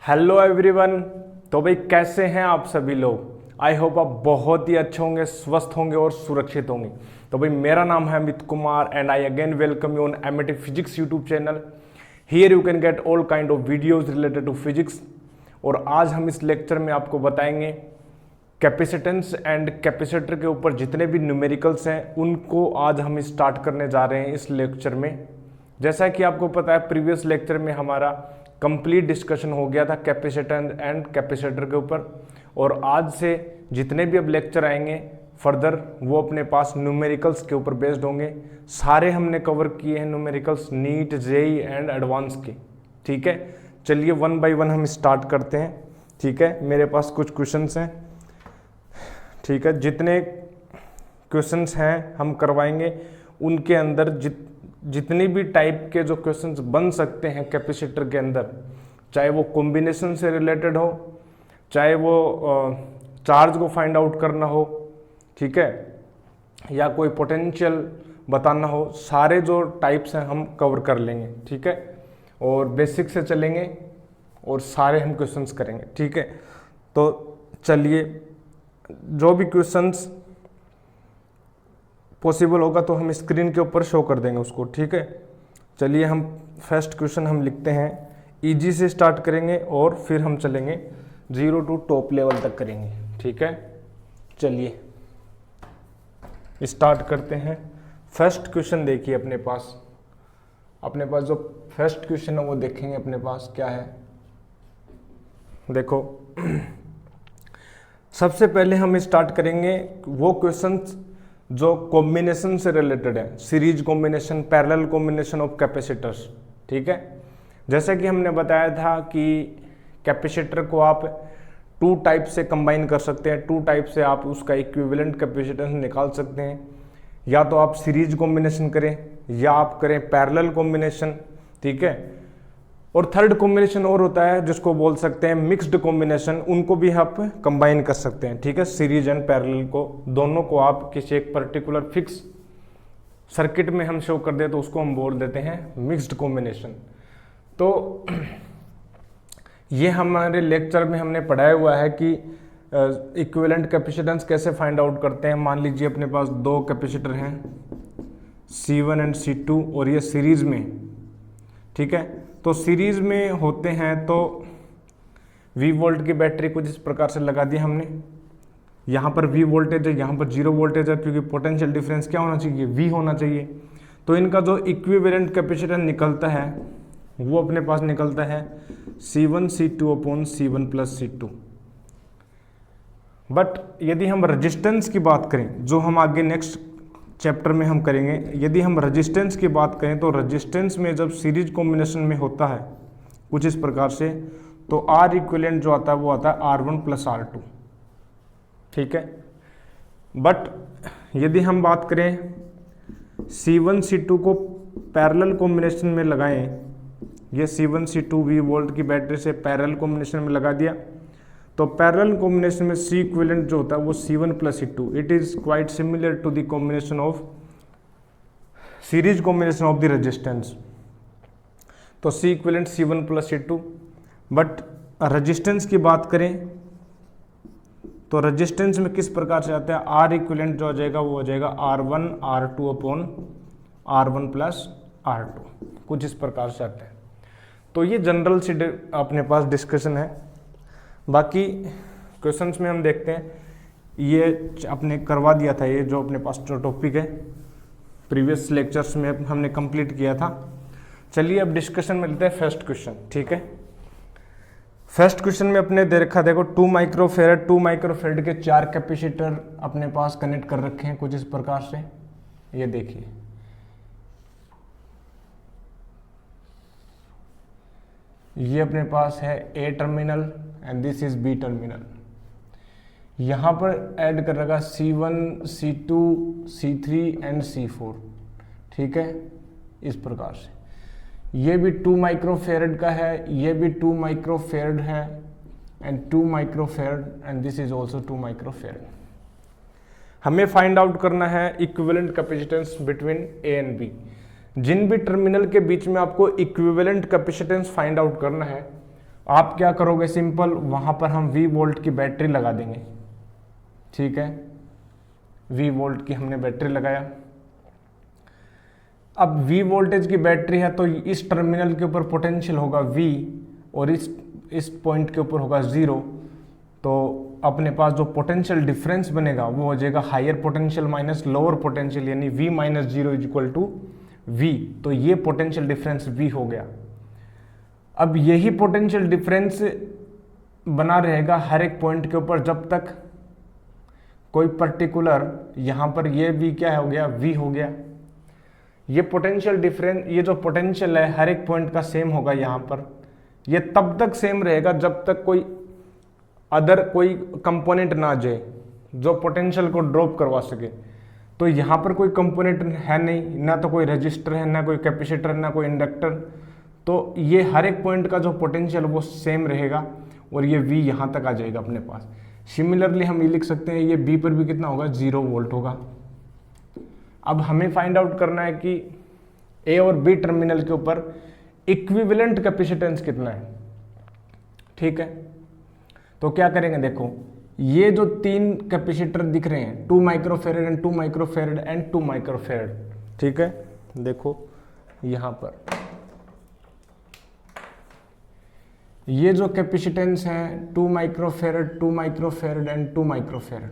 Hello everyone. तो भाई कैसे हैं आप सभी लोग। आई होप आप बहुत ही अच्छे होंगे, स्वस्थ होंगे और सुरक्षित होंगे। तो भाई मेरा नाम है Amit Kumar and I again welcome you on MAT physics YouTube channel. Here you can get all kind of videos related to physics. और आज हम इस लेक्चर में आपको बताएंगे कैपेसिटेंस एंड कैपेसिटर के ऊपर जितने भी न्यूमेरिकल्स हैं उनको आज हम स्टार्ट करने जा रहे हैं इस लेक्चर में। जैसा कि आपको पता है प्रीवियस लेक्चर में हमारा कंप्लीट डिस्कशन हो गया था कैपेसिटेंस एंड कैपेसिटर के ऊपर, और आज से जितने भी अब लेक्चर आएंगे फर्दर वो अपने पास न्यूमेरिकल्स के ऊपर बेस्ड होंगे। सारे हमने कवर किए हैं numericals, NEET, JEE and advance के। ठीक है, चलिए वन बाय वन हम स्टार्ट करते हैं। ठीक है, मेरे पास कुछ क्वेश्चंस हैं। ठीक है, जितने क्वेश्चंस हैं हम करवाएंगे, उनके अंदर जितनी भी टाइप के जो क्वेश्चंस बन सकते हैं कैपेसिटर के अंदर, चाहे वो कॉम्बिनेशन से रिलेटेड हो, चाहे वो चार्ज को फाइंड आउट करना हो, ठीक है, या कोई पोटेंशियल बताना हो, सारे जो टाइप्स हैं हम कवर कर लेंगे। ठीक है, और बेसिक से चलेंगे और सारे हम क्वेश्चंस करेंगे। ठीक है, तो चलिए जो भी क्वेश्चंस पॉसिबल होगा तो हम स्क्रीन के ऊपर शो कर देंगे उसको। ठीक है, चलिए हम फर्स्ट क्वेश्चन हम लिखते हैं, इजी से स्टार्ट करेंगे और फिर हम चलेंगे 0 टू टॉप लेवल तक करेंगे। ठीक है, चलिए स्टार्ट करते हैं। फर्स्ट क्वेश्चन देखिए अपने पास जो फर्स्ट क्वेश्चन है वो देखेंगे अपने पास क्या है। देखो सबसे पहले हम स्टार्ट करेंगे वो क्वेश्चंस जो कॉम्बिनेशन से रिलेटेड है, series combination, parallel combination of capacitors. ठीक है, जैसा कि हमने बताया था कि कैपेसिटर को आप टू टाइप से कंबाइन कर सकते हैं, टू टाइप से आप उसका इक्विवेलेंट कैपेसिटेंस निकाल सकते हैं। या तो आप सीरीज कॉम्बिनेशन करें या आप करें पैरेलल कॉम्बिनेशन। ठीक है, और थर्ड कॉम्बिनेशन और होता है जिसको बोल सकते हैं मिक्स्ड कॉम्बिनेशन, उनको भी आप कंबाइन कर सकते हैं। ठीक है, सीरीज एंड पैरेलल को, दोनों को आप किसी एक पर्टिकुलर फिक्स सर्किट में हम शो कर दे तो उसको हम बोल देते हैं मिक्स्ड कॉम्बिनेशन। तो ये हमारे लेक्चर में हमने पढ़ाया हुआ है कि इक्विवेलेंट कैपेसिटेंस कैसे फाइंड आउट करते हैं। मान लीजिए अपने पास दो कैपेसिटर हैं C1 एंड C2 और ये सीरीज में। ठीक है, तो सीरीज में होते हैं तो V वोल्ट की बैटरी कुछ इस प्रकार से लगा दी हमने। यहाँ पर V वोल्टेज है, यहाँ पर 0 वोल्टेज है, क्योंकि पोटेंशियल डिफरेंस क्या होना चाहिए, V होना चाहिए। तो इनका जो इक्विवेलेंट कैपेसिटेंस निकलता है वो अपने पास निकलता है C1 C2 upon C1 plus C2। But यदि हम रेजिस्टेंस की बात करें, जो हम आगे नेक्स्ट चैप्टर में हम करेंगे, यदि हम रेजिस्टेंस की बात करें तो रेजिस्टेंस में जब सीरीज कॉम्बिनेशन में होता है कुछ इस प्रकार से, तो R इक्विवेलेंट जो आता है वो आता है R1 प्लस R2। ठीक है, बट यदि हम बात करें C1 C2 को पैरेलल कॉम्बिनेशन में लगाएं, ये C1 C2 V वोल्ट की बैटरी से पैरेलल कॉम्बिनेशन में लगा दिया, तो पैरेलल कॉम्बिनेशन में C इक्विवेलेंट जो होता है वो C1 plus C2। It is quite similar to the combination of series combination of the resistance. तो C equivalent C1 plus C2। But resistance की बात करें तो रेजिस्टेंस में किस प्रकार से आता है, R इक्विवेलेंट जो हो जाएगा वो हो जाएगा R1 R2 upon R1 plus R2, कुछ इस प्रकार से आता है। तो ये जनरल से अपने पास डिस्कशन है। बाकी क्वेश्चंस में हम देखते हैं, ये आपने करवा दिया था, ये जो अपने पास जो टॉपिक है प्रीवियस लेक्चर्स में हमने कंप्लीट किया था। चलिए अब डिस्कशन में लेते हैं फर्स्ट क्वेश्चन। ठीक है, फर्स्ट क्वेश्चन में अपने देखो 2 माइक्रोफेरेड के 4 कैपेसिटर अपने पास कनेक्ट कर रखे हैं कुछ इस प्रकार से। ये देखिए, ये अपने पास है A terminal and this is B terminal. यहाँ पर ऐड कर रखा C1 C2 C3 and C4। ठीक है, इस प्रकार से ये भी 2 माइक्रोफेरेड का है, ये भी 2 माइक्रोफेरेड है and 2 microfarad and this is also 2 microfarad. हमें फाइंड आउट करना है equivalent capacitance between A and B। जिन भी टर्मिनल के बीच में आपको इक्विवेलेंट कैपेसिटेंस फाइंड आउट करना है, आप क्या करोगे, सिंपल वहां पर हम V वोल्ट की बैटरी लगा देंगे। ठीक है, V वोल्ट की हमने बैटरी लगाया। अब V वोल्टेज की बैटरी है तो इस टर्मिनल के ऊपर पोटेंशियल होगा V और इस पॉइंट के ऊपर होगा 0। तो अपने पास जो पोटेंशियल डिफरेंस बनेगा वो हो जाएगा higher potential minus lower potential, यानी V minus 0 is equal to V। तो ये पोटेंशियल डिफरेंस V हो गया। अब यही पोटेंशियल डिफरेंस बना रहेगा हर एक पॉइंट के ऊपर जब तक कोई पर्टिकुलर, यहां पर ये V क्या हो गया, V हो गया। ये पोटेंशियल डिफरेंस, ये जो पोटेंशियल है हर एक पॉइंट का सेम होगा यहाँ पर। ये तब तक सेम रहेगा जब तक कोई अदर कोई कंपोनेंट ना आ जाए जो पोटेंशियल को ड्रॉप करवा सके। तो यहाँ पर कोई कंपोनेंट है नहीं, ना तो कोई रजिस्टर है, ना कोई कैपेसिटर, ना कोई इंडक्टर। तो ये हर एक पॉइंट का जो पोटेंशियल वो सेम रहेगा और ये V यहाँ तक आ जाएगा अपने पास। सिमिलरली हम ये लिख सकते हैं, ये B पर भी कितना होगा, 0 वोल्ट होगा। अब हमें फाइंड आउट करना है कि A और B टर्मिनल के ऊपर इक्विवेलेंट कैपेसिटेंस कितना है। ठीक है, तो क्या करेंगे, देखो ये जो 3 कैपेसिटर दिख रहे हैं, 2 microfarad and 2 microfarad and 2 microfarad. ठीक है, देखो यहां पर ये जो कैपेसिटेंस है 2 माइक्रोफेरेड, 2 माइक्रोफेरेड एंड 2 माइक्रोफेरेड,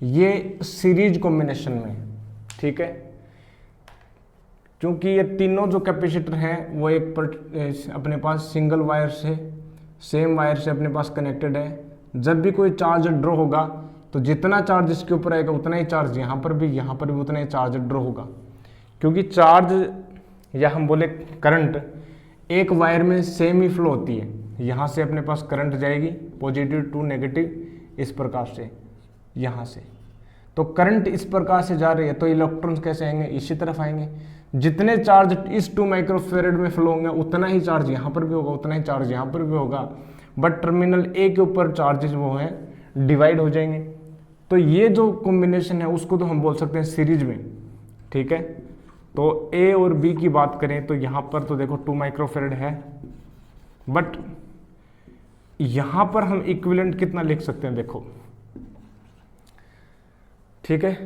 ये सीरीज कॉम्बिनेशन में। ठीक है, क्योंकि ये तीनों जो कैपेसिटर हैं वो अपने पास सिंगल वायर से, सेम वायर से अपने पास कनेक्टेड है। जब भी कोई चार्ज ड्रॉ होगा तो जितना चार्ज इसके ऊपर आएगा उतना ही चार्ज यहाँ पर भी उतना ही चार्ज ड्रॉ होगा। क्योंकि चार्ज या हम बोले करंट एक वायर में सेम ही फ्लो होती है। यहाँ से अपने पास करंट जाएगी पॉजिटिव टू नेगेटिव इस प्रकार से, यहाँ से तो करंट इस प्रकार से जा रही है, तो इलेक्ट्रॉन्स कैसे आएंगे, इसी तरफ आएंगे। जितने चार्ज इस 2 माइक्रोफेरेड में फ्लो होंगे उतना ही चार्ज यहाँ पर भी होगा, उतना ही चार्ज यहाँ पर भी होगा। बट टर्मिनल ए के ऊपर चार्जेस वो हैं डिवाइड हो जाएंगे। तो ये जो कॉम्बिनेशन है उसको तो हम बोल सकते हैं सीरीज में। ठीक है, तो ए और बी की बात करें तो यहाँ पर तो देखो 2 माइक्रोफेरेड है, बट यहाँ पर हम इक्विवेलेंट कितना लिख सकते हैं, देखो। ठीक है,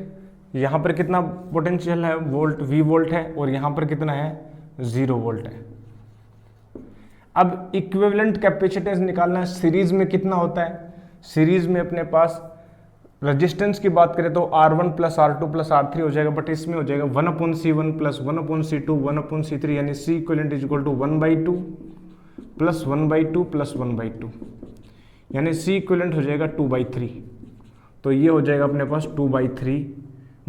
यहाँ पर कितना पोटेंशियल है, वोल्ट, V वोल्ट है, और यहाँ पर कितना है, 0 वोल्ट है। अब इक्विवेलेंट कैपेसिटेंस निकालना है, सीरीज में कितना होता है। सीरीज में अपने पास रेजिस्टेंस की बात करें तो R1 plus R2 plus R3 हो जाएगा, बट इसमें हो जाएगा 1/C1 प्लस 1/C2 1/C3, यानी C equivalent is equal to 1/2 plus 1/2 plus 1/2, यानी C इक्विवेलेंट हो जाएगा 2/3। तो ये हो जाएगा अपने पास 2/3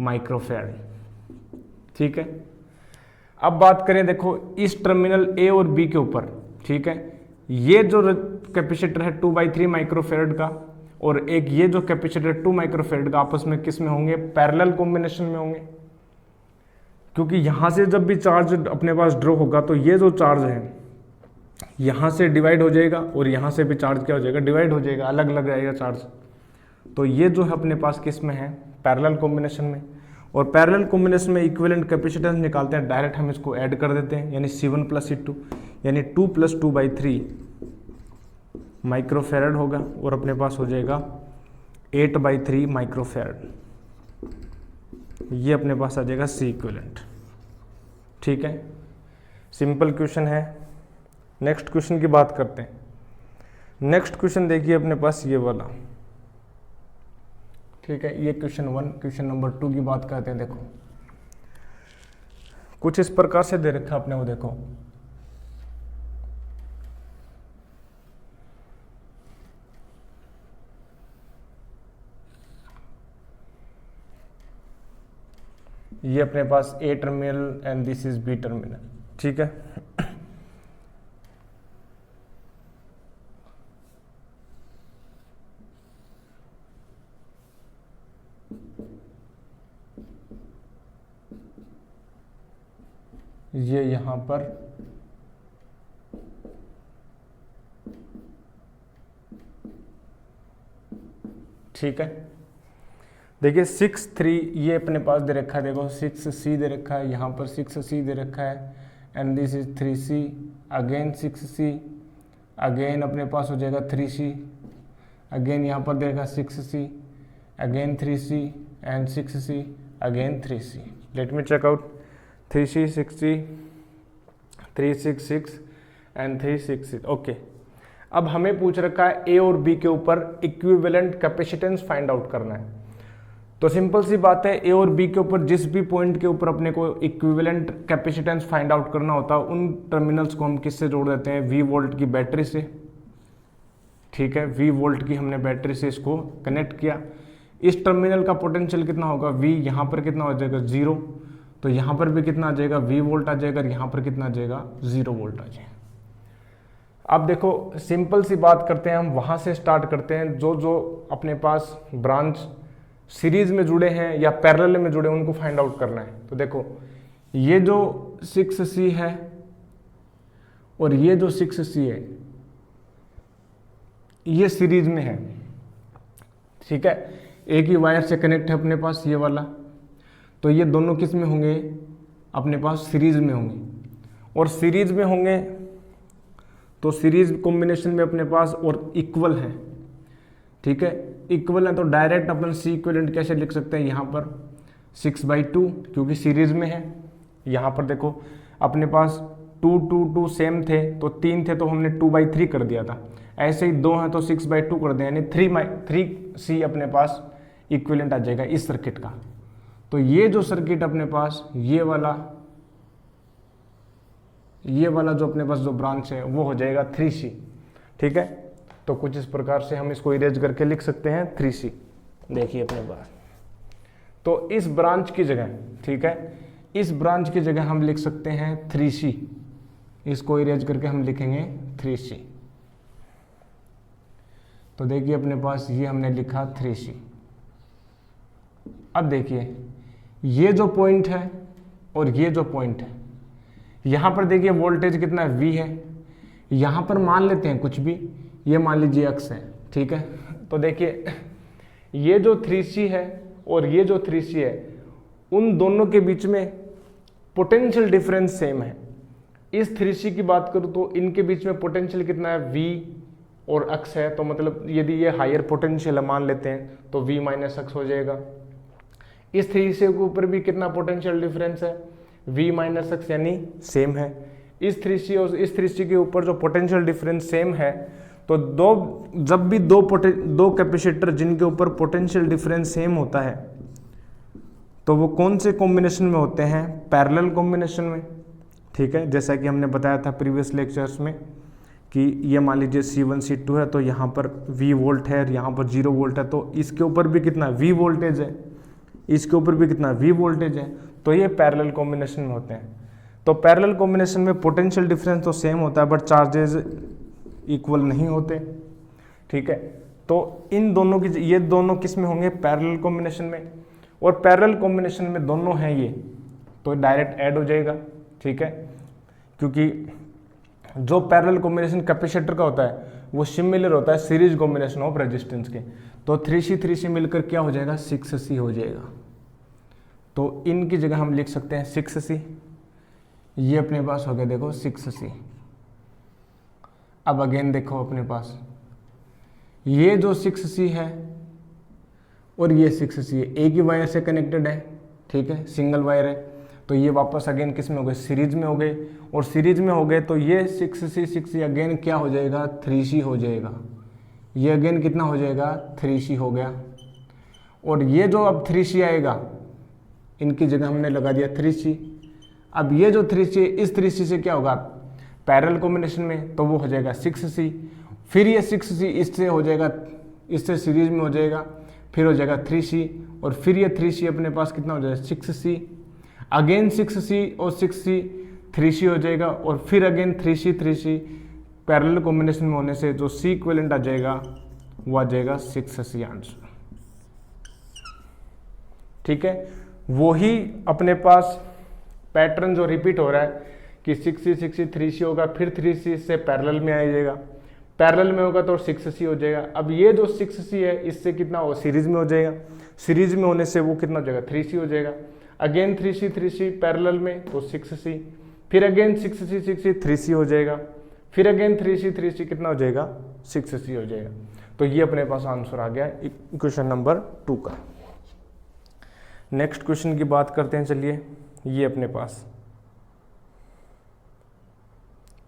माइक्रोफेरेड। ठीक है, अब बात करें देखो इस टर्मिनल A और B के ऊपर। ठीक है, ये जो कैपेसिटर है 2/3 माइक्रोफेरेड का और एक ये जो कैपेसिटर 2 माइक्रोफेरेड का आपस में किस में होंगे, पैरेलल कॉम्बिनेशन में होंगे। क्योंकि यहां से जब भी चार्ज अपने पास ड्रॉ होगा तो ये जो चार्ज है यहां से डिवाइड हो जाएगा और यहां से भी चार्ज क्या हो जाएगा, डिवाइड हो जाएगा, अलग अलग रहेगा चार्ज। तो ये जो है अपने पास किस में है, पैरेलल कॉम्बिनेशन में। और पैरेलल कॉम्बिनेशन में इक्विवेलेंट कैपेसिटेंस निकालते हैं, डायरेक्ट हम इसको ऐड कर देते हैं, यानी C1 प्लस C2, यानी 2 प्लस 2/3 माइक्रोफेरेड होगा और अपने पास हो जाएगा 8/3 माइक्रोफेरेड। ये अपने पास आ जाएगा C इक्विवेलेंट। ठीक है, सिंपल क्वेश्चन है। नेक्स्ट क्वेश्चन की बात करते हैं। नेक्स्ट क्वेश्चन देखिए अपने पास ये वाला। ठीक है, ये क्वेश्चन 1। क्वेश्चन नंबर 2 की बात करते हैं। देखो कुछ इस प्रकार से दे रखा अपने को, देखो ये अपने पास A terminal and this is B terminal. ठीक है, ये यहां पर ठीक है, देखिए 6-3 ये अपने पास दे रखा है। देखो 6C दे रखा है, यहाँ पर 6C दे रखा है and this is 3C, again 6C, again अपने पास हो जाएगा 3C, अगेन यहाँ पर देगा 6C, again 3C and 6C, again 3C। Let me check out 3C 6C 366 and 366। Okay, अब हमें पूछ रखा है ए और बी के ऊपर इक्विवेलेंट कैपेसिटेंस फाइंड आउट करना है। तो सिंपल सी बात है, ए और बी के ऊपर जिस भी पॉइंट के ऊपर अपने को इक्विवेलेंट कैपेसिटेंस फाइंड आउट करना होता है, उन टर्मिनल्स को हम किससे जोड़ देते हैं, V वोल्ट की बैटरी से। ठीक है, V वोल्ट की हमने बैटरी से इसको कनेक्ट किया। इस टर्मिनल का पोटेंशियल कितना होगा, V यहाँ पर कितना हो जाएगा 0, तो यहाँ पर भी कितना आ जाएगा V वोल्ट आ जाएगा, यहाँ पर कितना आ जाएगा 0 वोल्ट आ जाएगा। अब देखो सिंपल सी बात करते हैं, हम वहाँ से स्टार्ट करते हैं, जो जो अपने पास ब्रांच सीरीज में जुड़े हैं या पैरेलल में जुड़े हैं उनको फाइंड आउट करना है। तो देखो ये जो 6C है और ये जो 6C है ये सीरीज में है। ठीक है, एक ही वायर से कनेक्ट है अपने पास ये वाला, तो ये दोनों किस में होंगे, अपने पास सीरीज में होंगे। और सीरीज में होंगे तो सीरीज कॉम्बिनेशन में अपने पास और इक्वल है। ठीक है, इक्वल है तो डायरेक्ट अपन सी इक्विवेलेंट कैसे लिख सकते हैं, यहाँ पर 6/2 क्योंकि सीरीज में है। यहाँ पर देखो अपने पास 2 2 2 सेम थे, तो 3 थे तो हमने 2/3 कर दिया था। ऐसे ही 2 हैं तो 6/2 कर दिया, यानी 3C अपने पास इक्विवेलेंट आ जाएगा इस सर्किट का। तो ये जो सर्किट अपने पास ये वाला जो अपने पास जो ब्रांच है वो हो जाएगा 3C। ठीक है, तो कुछ इस प्रकार से हम इसको इरेज करके लिख सकते हैं 3C। देखिए अपने पास, तो इस ब्रांच की जगह, ठीक है, इस ब्रांच की जगह हम लिख सकते हैं 3C। इसको इरेज करके हम लिखेंगे 3C। तो देखिए अपने पास ये हमने लिखा 3C। अब देखिए ये जो पॉइंट है और ये जो पॉइंट है, यहाँ पर देखिए वोल्टेज कितना V है, यहाँ पर मान लेते हैं कुछ भी, ये मान लीजिए x है। ठीक है, तो देखिए ये जो 3C है और ये जो 3C है, उन दोनों के बीच में पोटेंशियल डिफरेंस सेम है। इस 3C की बात करूँ तो इनके बीच में पोटेंशियल कितना है, V और x है, तो मतलब यदि ये हायर पोटेंशियल है मान लेते हैं तो V माइनस x हो जाएगा। इस 3C के ऊपर भी कितना पोटेंशियल डिफरेंस है, V माइनस x, यानी सेम है। इस 3C और इस 3C के ऊपर जो पोटेंशियल डिफरेंस सेम है, तो जब भी दो कैपेसिटर जिनके ऊपर पोटेंशियल डिफरेंस सेम होता है तो वो कौन से कॉम्बिनेशन में होते हैं, पैरेलल कॉम्बिनेशन में। ठीक है, जैसा कि हमने बताया था प्रीवियस लेक्चर्स में कि ये मान लीजिए C1 C2 है, तो यहाँ पर V वोल्ट है और यहाँ पर 0 वोल्ट है, तो इसके ऊपर भी कितना V वोल्टेज है, इसके ऊपर भी कितना V वोल्टेज है, तो ये पैरेलल कॉम्बिनेशन में होते हैं। तो पैरेलल कॉम्बिनेशन में पोटेंशियल डिफरेंस तो सेम होता है बट चार्जेस इक्वल नहीं होते। ठीक है, तो इन दोनों की, ये दोनों किस में होंगे, पैरेलल कॉम्बिनेशन में। और पैरेलल कॉम्बिनेशन में दोनों हैं ये, तो डायरेक्ट ऐड हो जाएगा। ठीक है, क्योंकि जो पैरेलल कॉम्बिनेशन कैपेसिटर का होता है वो सिमिलर होता है सीरीज कॉम्बिनेशन ऑफ रेजिस्टेंस के। तो 3C मिलकर क्या हो जाएगा, 6C हो जाएगा। तो इनकी जगह हम लिख सकते हैं 6C। ये अपने पास हो गया देखो 6C। अब अगेन देखो अपने पास ये जो 6C है और ये 6C है, एक ही वायर से कनेक्टेड है। ठीक है, सिंगल वायर है, तो ये वापस अगेन किस में हो गए, सीरीज में हो गए। और सीरीज में हो गए तो ये 6C अगेन क्या हो जाएगा, 3C हो जाएगा। ये अगेन कितना हो जाएगा, 3C हो गया। और ये जो अब 3C आएगा, इनकी जगह हमने लगा दिया 3C। अब ये जो 3C है, इस 3C से क्या होगा, पैरेलल कॉम्बिनेशन में, तो वो हो जाएगा 6C। फिर ये 6C इससे हो जाएगा, इससे सीरीज में हो जाएगा, फिर हो जाएगा 3C। और फिर ये 3C अपने पास कितना हो जाएगा, 6C। अगेन 6C और 6C 3C हो जाएगा। और फिर अगेन 3C पैरेलल कॉम्बिनेशन में होने से जो C इक्विवेलेंट आ जाएगा वो आ जाएगा 6C आंसर। ठीक है, वही अपने पास पैटर्न जो रिपीट हो रहा है कि 6C 3C होगा, फिर 3C से पैरेलल में आ जाएगा, पैरेलल में होगा तो 6C हो जाएगा। अब ये जो 6C है इससे कितना हो, सीरीज में हो जाएगा, सीरीज में होने से वो कितना हो जाएगा, 3C हो जाएगा। अगेन 3C पैरेलल में तो 6C, फिर अगेन 6C 3C हो जाएगा, फिर अगेन 3C कितना हो जाएगा 6C हो जाएगा। तो ये अपने पास आंसर आ गया क्वेश्चन नंबर 2 का। नेक्स्ट क्वेश्चन की बात करते हैं, चलिए ये अपने पास,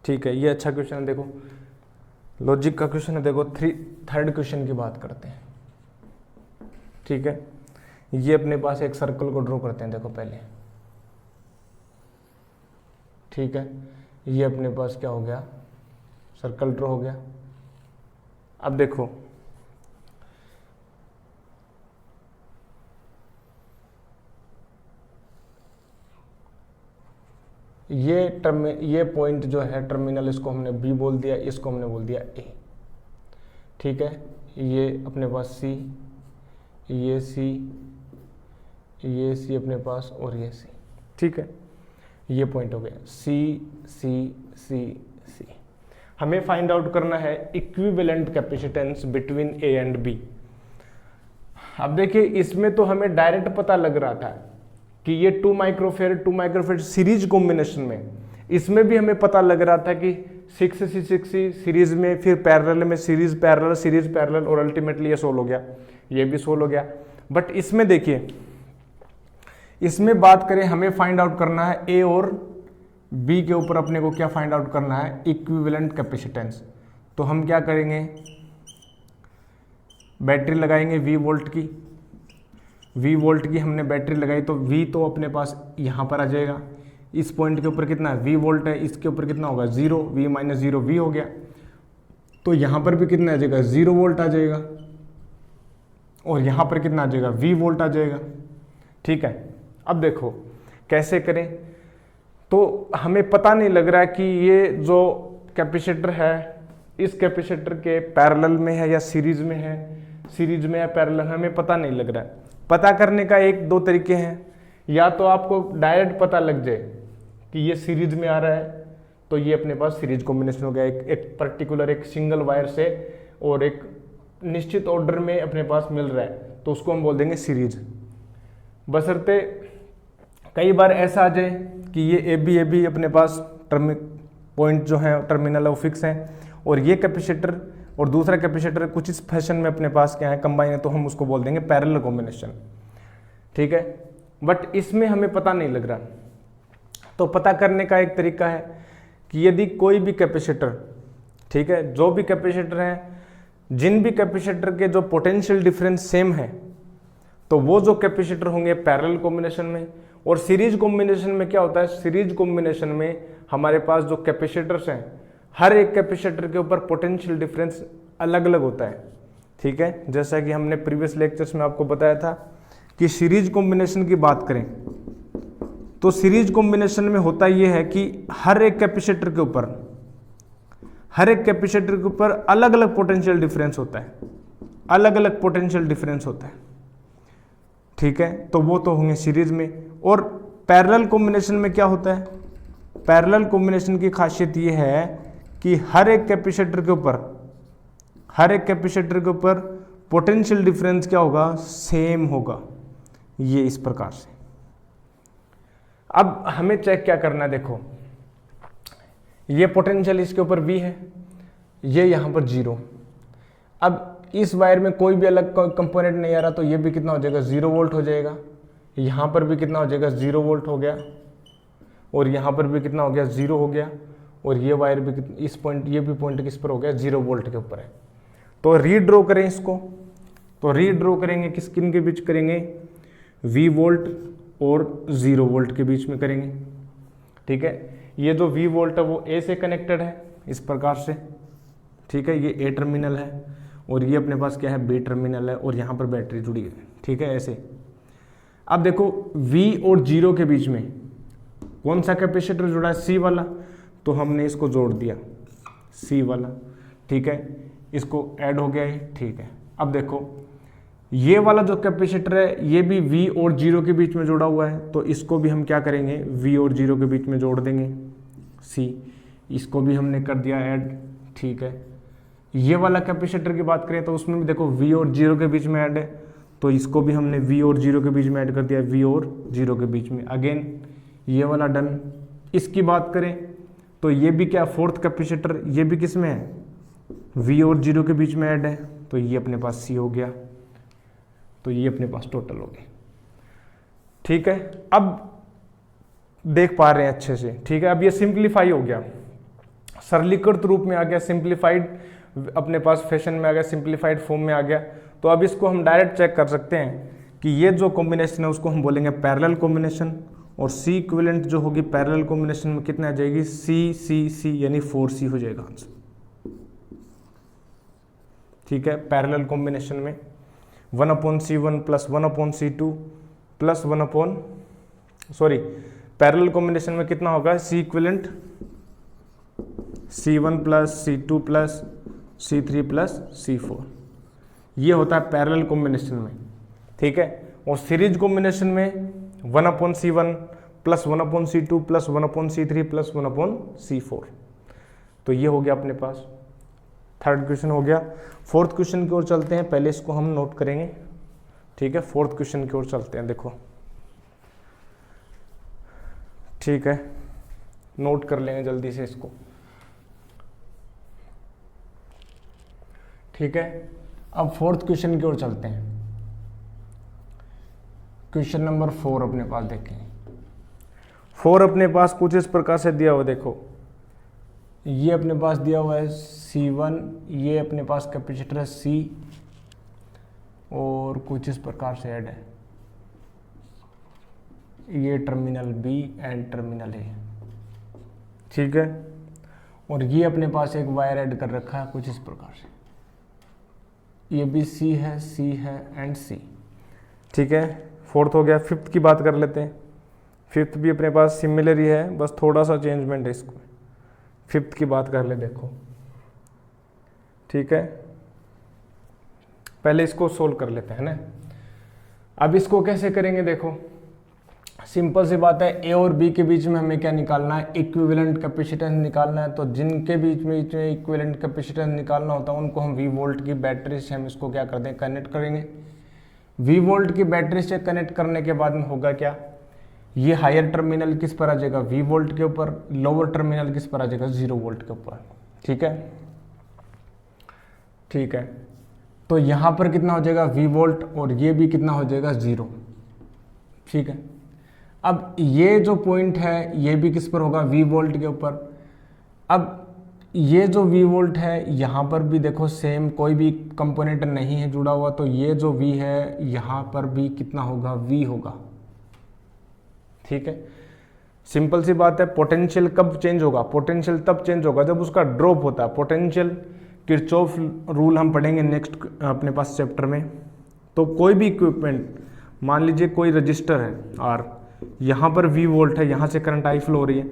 ठीक है, ये अच्छा क्वेश्चन है, देखो लॉजिक का क्वेश्चन है। देखो थर्ड क्वेश्चन की बात करते हैं, ठीक है। ये अपने पास एक सर्कल को ड्रॉ करते हैं, देखो पहले, ठीक है। ये अपने पास क्या हो गया, सर्कल ड्रॉ हो गया। अब देखो ये पॉइंट जो है टर्मिनल, इसको हमने बी बोल दिया, इसको हमने बोल दिया ए, ठीक है। ये अपने पास सी, ये सी, ये सी अपने पास, और ये सी, ठीक है। ये पॉइंट हो गया सी सी सी सी। हमें फाइंड आउट करना है equivalent capacitance between A and B. अब देखिए इसमें तो हमें डायरेक्ट पता लग रहा था कि ये 2 माइक्रोफेरेड सीरीज कॉम्बिनेशन में, इसमें भी हमें पता लग रहा था कि 6C सीरीज में, फिर पैरेलल में सीरीज पैरेलल और अल्टीमेटली ये सोल्व हो गया, ये भी सोल्व हो गया। बट इसमें देखिए, इसमें बात करें, हमें फाइंड आउट करना है ए और बी के ऊपर अपने को क्या फाइंड आउट करना है, इक्विवेलेंट कैपेसिटेंस। तो हम क्या करेंगे, बैटरी लगाएंगे V वोल्ट की हमने बैटरी लगाई, तो V तो अपने पास यहाँ पर आ जाएगा। इस पॉइंट के ऊपर कितना है, V वोल्ट है, इसके ऊपर कितना होगा 0, V माइनस 0 V हो गया। तो यहाँ पर भी कितना आ जाएगा 0 वोल्ट आ जाएगा, और यहाँ पर कितना आ जाएगा V वोल्ट आ जाएगा, ठीक है। अब देखो कैसे करें, तो हमें पता नहीं लग रहा है कि ये जो कैपेसिटर है इस कैपेसिटर के पैरेलल में है या सीरीज में है, सीरीज में या पैरेलल, हमें पता नहीं लग रहा है। पता करने का 1-2 तरीके हैं, या तो आपको डायरेक्ट पता लग जाए कि ये सीरीज में आ रहा है, तो ये अपने पास सीरीज कॉम्बिनेशन हो गया, एक पर्टिकुलर एक सिंगल वायर से और एक निश्चित ऑर्डर में अपने पास मिल रहा है, तो उसको हम बोल देंगे सीरीज। बशर्ते कई बार ऐसा आ जाए कि ये ए बी अपने पास पॉइंट जो है टर्मिनल है वो फिक्स है, और ये कैपेसिटर और दूसरा कैपेसिटर कुछ इस फैशन में अपने पास क्या है कंबाइन है, तो हम उसको बोल देंगे पैरेलल कॉम्बिनेशन, ठीक है। बट इसमें हमें पता नहीं लग रहा, तो पता करने का एक तरीका है कि यदि कोई भी कैपेसिटर, ठीक है, जो भी कैपेसिटर है, जिन भी कैपेसिटर के जो पोटेंशियल डिफरेंस सेम है, तो वो जो कैपेसिटर होंगे पैरेलल कॉम्बिनेशन में। और सीरीज कॉम्बिनेशन में क्या होता है, सीरीज कॉम्बिनेशन में हमारे पास जो कैपेसिटर्स हैं, हर एक कैपेसिटर के ऊपर पोटेंशियल डिफरेंस अलग अलग होता है, ठीक है। जैसा कि हमने प्रीवियस लेक्चर्स में आपको बताया था कि सीरीज कॉम्बिनेशन की बात करें तो सीरीज कॉम्बिनेशन में होता यह है कि हर एक कैपेसिटर के ऊपर अलग अलग पोटेंशियल डिफरेंस होता है, अलग अलग पोटेंशियल डिफरेंस होता है, ठीक है। तो वो तो होंगे सीरीज में। और पैरेलल कॉम्बिनेशन में क्या होता है, पैरेलल कॉम्बिनेशन की खासियत ये है कि हर एक कैपेसिटर के ऊपर पोटेंशियल डिफरेंस क्या होगा, सेम होगा, ये इस प्रकार से। अब हमें चेक क्या करना है, देखो ये पोटेंशियल इसके ऊपर V है, ये यहां पर 0। अब इस वायर में कोई भी अलग कंपोनेंट नहीं आ रहा, तो ये भी कितना हो जाएगा 0 वोल्ट हो जाएगा, यहां पर भी कितना हो जाएगा 0 वोल्ट हो गया, और यहां पर भी कितना हो गया 0 हो गया, और ये वायर भी इस पॉइंट, ये भी पॉइंट किस पर हो गया 0 वोल्ट के ऊपर है। तो रीड्रॉ करें इसको, तो रीड्रॉ करेंगे किन के बीच करेंगे, V वोल्ट और 0 वोल्ट के बीच में करेंगे, ठीक है। ये जो V वोल्ट है वो A से कनेक्टेड है इस प्रकार से, ठीक है, ये A टर्मिनल है, और ये अपने पास क्या है B टर्मिनल है, और यहाँ पर बैटरी जुड़ी है, ठीक है, ऐसे। अब देखो V और 0 के बीच में कौन सा कैपेसिटर जुड़ा है, C वाला, तो हमने इसको जोड़ दिया C वाला, ठीक है, इसको ऐड हो गया है, ठीक है। अब देखो ये वाला जो कैपेसिटर है ये भी V और 0 के बीच में जोड़ा हुआ है, तो इसको भी हम क्या करेंगे, V और 0 के बीच में जोड़ देंगे C, इसको भी हमने कर दिया ऐड, ठीक है। ये वाला कैपेसिटर की बात करें तो उसमें भी देखो V और 0 के बीच में ऐड है, तो इसको भी हमने V और 0 के बीच में ऐड कर दिया, V और 0 के बीच में, अगेन ये वाला डन। इसकी बात करें तो ये भी क्या, फोर्थ कैपेसिटर, ये भी किस में है, V और 0 के बीच में ऐड है, तो ये अपने पास C हो गया। तो ये अपने पास टोटल हो गई। ठीक है, अब देख पा रहे हैं अच्छे से। ठीक है, अब ये सिंप्लीफाई हो गया, सरलीकृत रूप में आ गया, सिंप्लीफाइड अपने पास फैशन में आ गया, सिंप्लीफाइड फॉर्म में आ गया। तो अब इसको हम डायरेक्ट चेक कर सकते हैं कि ये जो कॉम्बिनेशन है उसको हम बोलेंगे पैरेलल कॉम्बिनेशन, और C इक्विवेलेंट जो होगी पैरेलल कॉम्बिनेशन में कितना आ जाएगी, C यानी 4C हो जाएगा आंसर। ठीक है, पैरेलल कॉम्बिनेशन में 1/C1 plus 1/C2 plus parallel combination में कितना होगा, C equivalent C1 plus C2 plus C3 plus C4, ये होता है पैरेलल कॉम्बिनेशन में। ठीक है, और सीरीज कॉम्बिनेशन में 1/C1 plus 1/C2 plus 1/C3 plus 1/C4। तो ये हो गया अपने पास, थर्ड क्वेश्चन हो गया। फोर्थ क्वेश्चन की ओर चलते हैं, पहले इसको हम नोट करेंगे। ठीक है, फोर्थ क्वेश्चन की ओर चलते हैं, देखो। ठीक है, नोट कर लेंगे जल्दी से इसको। ठीक है, अब फोर्थ क्वेश्चन की ओर चलते हैं। क्वेश्चन नंबर 4 अपने पास देखें। 4 अपने पास कुछ इस प्रकार से दिया हुआ, देखो ये अपने पास दिया हुआ है C1, ये अपने पास कैपेसिटर है C, और कुछ इस प्रकार से ऐड है, ये terminal B and terminal A। ठीक है, और ये अपने पास एक वायर ऐड कर रखा है कुछ इस प्रकार से, ये भी C है एंड C। ठीक है, फोर्थ हो गया। फिफ्थ की बात कर लेते हैं। फिफ्थ भी अपने पास सिमिलर ही है, बस थोड़ा सा चेंजमेंट है इसको। फिफ्थ की बात कर ले, देखो। ठीक है, पहले इसको सोल्व कर लेते हैं ना। अब इसको कैसे करेंगे, देखो सिंपल सी बात है, ए और बी के बीच में हमें क्या निकालना है, इक्विवेलेंट कैपेसिटेंस निकालना है। तो जिनके बीच में इक्विवेलेंट कैपेसिटेंस निकालना होता है उनको हम V वोल्ट की बैटरी से हम इसको क्या कर दें, कनेक्ट करेंगे। V वोल्ट की बैटरी से कनेक्ट करने के बाद में होगा क्या, ये हायर टर्मिनल किस पर आ जाएगा, V वोल्ट के ऊपर, लोअर टर्मिनल किस पर आ जाएगा, 0 वोल्ट के ऊपर। ठीक है, ठीक है, तो यहां पर कितना हो जाएगा V वोल्ट, और ये भी कितना हो जाएगा 0। ठीक है, अब ये जो पॉइंट है ये भी किस पर होगा, V वोल्ट के ऊपर। अब ये जो V वोल्ट है यहाँ पर भी देखो सेम, कोई भी कंपोनेंट नहीं है जुड़ा हुआ, तो ये जो V है यहाँ पर भी कितना होगा, V होगा। ठीक है, सिंपल सी बात है। पोटेंशियल कब चेंज होगा, पोटेंशियल तब चेंज होगा जब उसका ड्रॉप होता है। पोटेंशियल किरचॉफ रूल हम पढ़ेंगे नेक्स्ट अपने पास चैप्टर में। तो कोई भी इक्विपमेंट, मान लीजिए कोई रजिस्टर है और यहाँ पर V वोल्ट है, यहाँ से करंट I फ्लो हो रही है,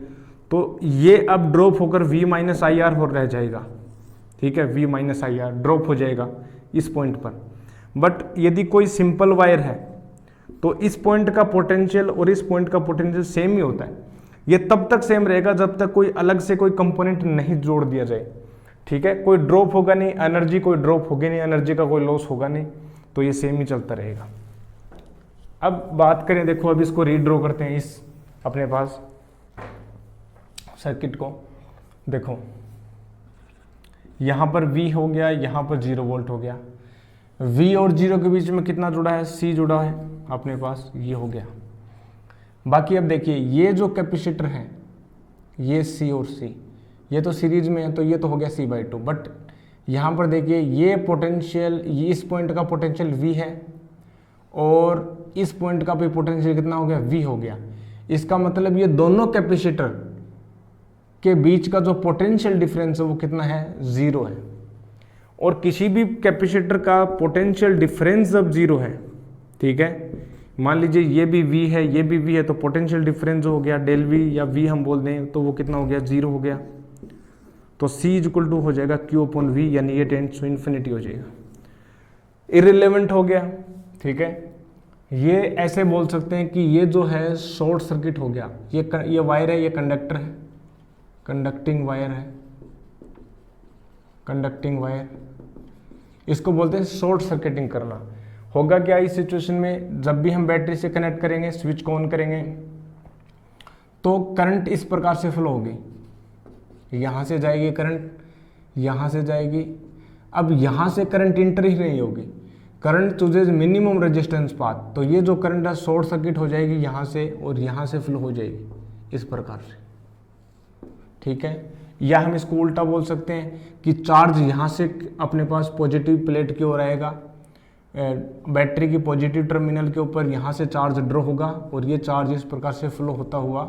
तो ये अब ड्रॉप होकर V माइनस आई आर हो रह जाएगा। ठीक है, V minus I R drop हो जाएगा इस पॉइंट पर। बट यदि कोई सिंपल वायर है तो इस पॉइंट का पोटेंशियल और इस पॉइंट का पोटेंशियल सेम ही होता है। ये तब तक सेम रहेगा जब तक कोई अलग से कोई कंपोनेंट नहीं जोड़ दिया जाए। ठीक है, कोई ड्रॉप होगा नहीं, एनर्जी कोई ड्रॉप होगी नहीं, एनर्जी का कोई लॉस होगा नहीं, तो ये सेम ही चलता रहेगा। अब बात करें, देखो अब इसको रीड्रॉ करते हैं इस अपने पास सर्किट को। देखो यहाँ पर V हो गया, यहाँ पर 0 वोल्ट हो गया। V और 0 के बीच में कितना जुड़ा है, C जुड़ा है अपने पास, ये हो गया। बाकी अब देखिए ये जो कैपेसिटर है, ये C और C, ये तो सीरीज में है, तो ये तो हो गया C/2। बट यहाँ पर देखिए ये पोटेंशियल, ये इस पॉइंट का पोटेंशियल V है और इस पॉइंट का भी पोटेंशियल कितना हो गया, V हो गया। इसका मतलब ये दोनों कैपेसिटर के बीच का जो पोटेंशियल डिफरेंस है वो कितना है, 0 है। और किसी भी कैपेसिटर का पोटेंशियल डिफरेंस जब 0 है, ठीक है, मान लीजिए ये भी V है, ये भी V है, तो पोटेंशियल डिफरेंस जो हो गया डेल V या V हम बोल दें, तो वो कितना हो गया, 0 हो गया। तो C = हो जाएगा Q/V, यानी ये टेंड्स टू इन्फिनिटी हो जाएगा, इररिलेवेंट हो गया। ठीक है, ये ऐसे बोल सकते हैं कि ये जो है शॉर्ट सर्किट हो गया। ये वायर है, ये कंडक्टर है, कंडक्टिंग वायर है, कंडक्टिंग वायर, इसको बोलते हैं शॉर्ट सर्किटिंग करना। होगा क्या इस सिचुएशन में, जब भी हम बैटरी से कनेक्ट करेंगे, स्विच को ऑन करेंगे, तो करंट इस प्रकार से फ्लो होगी। यहाँ से जाएगी करंट, यहाँ से जाएगी। अब यहाँ से करंट इंटर ही नहीं होगी, current chooses minimum resistance path, तो ये जो करंट है शॉर्ट सर्किट हो जाएगी यहाँ से और यहाँ से फ्लो हो जाएगी इस प्रकार से, ठीक है। या हम इसको उल्टा बोल सकते हैं कि चार्ज यहाँ से अपने पास पॉजिटिव प्लेट की ओर आएगा, बैटरी की पॉजिटिव टर्मिनल के ऊपर यहाँ से चार्ज ड्रॉ होगा और ये चार्ज इस प्रकार से फ्लो होता हुआ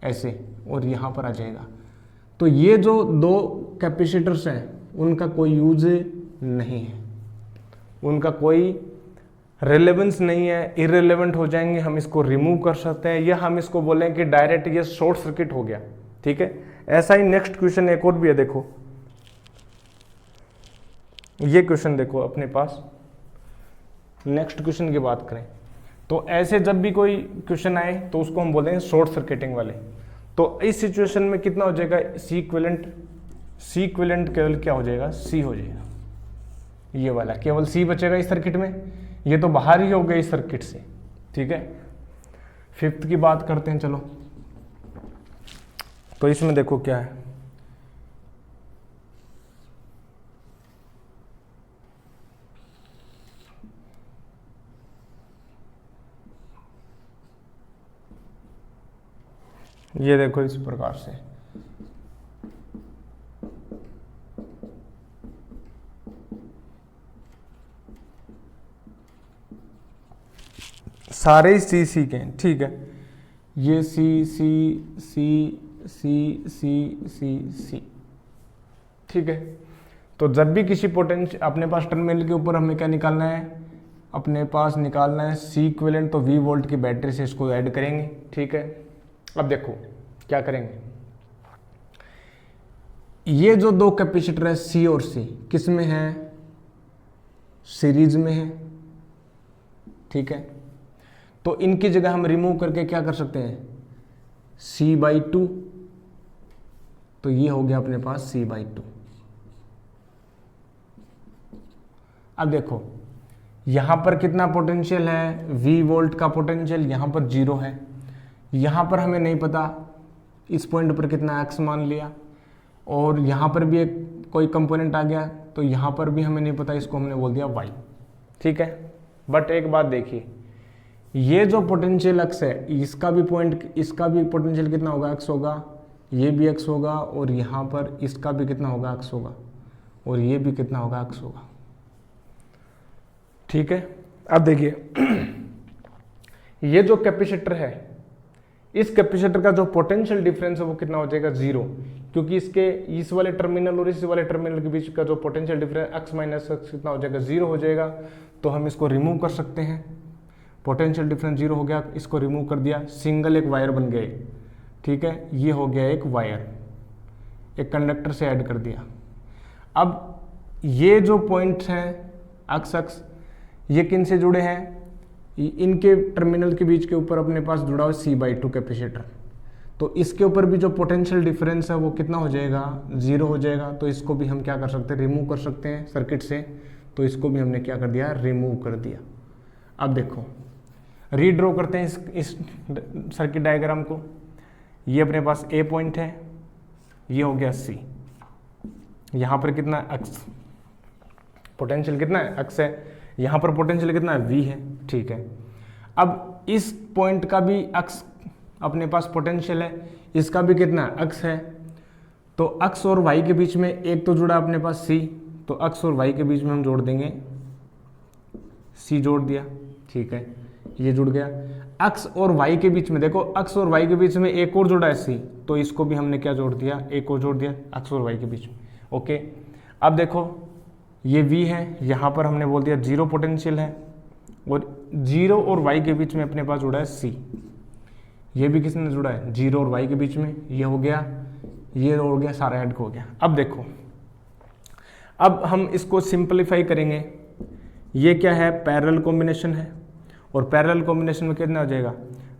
ऐसे और यहाँ पर आ जाएगा। तो ये जो दो कैपेसिटर्स हैं उनका कोई यूज नहीं है, उनका कोई रेलेवेंस नहीं है, इररिलेवेंट हो जाएंगे, हम इसको रिमूव कर सकते हैं या हम इसको बोलें कि डायरेक्ट ये शॉर्ट सर्किट हो गया, ठीक है। ऐसा ही नेक्स्ट क्वेश्चन एक और भी है, देखो ये क्वेश्चन देखो अपने पास, नेक्स्ट क्वेश्चन की बात करें तो ऐसे जब भी कोई क्वेश्चन आए तो उसको हम बोलेंगे शॉर्ट सर्किटिंग वाले। तो इस सिचुएशन में कितना हो जाएगा, सी इक्विवेलेंट केवल क्या हो जाएगा, सी हो जाएगा, ये वाला केवल सी बचेगा इस सर्किट में, ये तो बाहर ही हो गया इस सर्किट से, ठीक है। फिफ्थ की बात करते हैं चलो, तो इसमें देखो क्या है, ये देखो इस प्रकार से सारे सी के हैं, ठीक है। ये सी, ठीक है। तो जब भी किसी पोटेंशियल अपने पास टर्मिनल के ऊपर हमें क्या निकालना है, अपने पास निकालना है सी इक्विवेलेंट, तो V वोल्ट की बैटरी से इसको ऐड करेंगे, ठीक है। अब देखो क्या करेंगे, ये जो दो कैपेसिटर है C और C किस में है, सीरीज में है, ठीक है। तो इनकी जगह हम रिमूव करके क्या कर सकते हैं, C/2, तो ये हो गया अपने पास C/2। अब देखो यहां पर कितना पोटेंशियल है, V वोल्ट का पोटेंशियल यहां पर 0 है, यहां पर हमें नहीं पता इस पॉइंट पर कितना x मान लिया, और यहां पर भी एक कोई कंपोनेंट आ गया तो यहां पर भी हमें नहीं पता, इसको हमने बोल दिया y, ठीक है। बट एक बात देखिए, ये जो पोटेंशियल x है इसका भी पोटेंशियल कितना होगा, x होगा, ये भी x होगा, और यहाँ पर इसका भी कितना होगा, x होगा, और ये भी कितना होगा, x होगा, ठीक है। अब देखिए ये जो कैपेसिटर है, इस कैपेसिटर का जो पोटेंशियल डिफरेंस है वो कितना हो जाएगा, 0, क्योंकि इसके इस वाले टर्मिनल और इस वाले टर्मिनल के बीच का जो potential difference x minus x कितना हो जाएगा, 0 हो जाएगा। तो हम इसको रिमूव कर सकते हैं, पोटेंशियल डिफरेंस 0 हो गया, इसको रिमूव कर दिया, सिंगल एक वायर बन गए, ठीक है। ये हो गया एक वायर, एक कंडक्टर से ऐड कर दिया। अब ये जो पॉइंट्स हैं x ये किन से जुड़े हैं, इनके टर्मिनल के बीच के ऊपर अपने पास जुड़ा हुआ C/2 कैपेसिटर, तो इसके ऊपर भी जो पोटेंशियल डिफरेंस है वो कितना हो जाएगा, 0 हो जाएगा। तो इसको भी हम क्या कर सकते हैं, रिमूव कर सकते हैं सर्किट से, तो इसको भी हमने क्या कर दिया, रिमूव कर दिया। अब देखो रीड्रॉ करते हैं इस सर्किट डायग्राम को, ये अपने पास A पॉइंट है, ये हो गया C, यहाँ पर कितना है x, पोटेंशियल कितना है x है, यहाँ पर पोटेंशियल कितना है V है, ठीक है। अब इस पॉइंट का भी x अपने पास पोटेंशियल है, इसका भी कितना है x है, तो x और y के बीच में एक तो जुड़ा अपने पास C, तो x और y के बीच में हम जोड़ देंगे C, जोड़ दिया, ठीक है, ये जुड़ गया। x और y के बीच में देखो, x और y के बीच में एक और जुड़ा है C, तो इसको भी हमने क्या जोड़ दिया, एक और जोड़ दिया x और y के बीच में, ओके। अब देखो ये V है, यहाँ पर हमने बोल दिया 0 पोटेंशियल है, और 0 और y के बीच में अपने पास जुड़ा है C, ये भी किसने जुड़ा है, 0 और y के बीच में, ये हो गया, ये हो गया, सारा ऐड हो गया। अब देखो, अब हम इसको सिंपलीफाई करेंगे, ये क्या है, पैरेलल कॉम्बिनेशन है, और पैरेलल कॉम्बिनेशन में कितना हो जाएगा,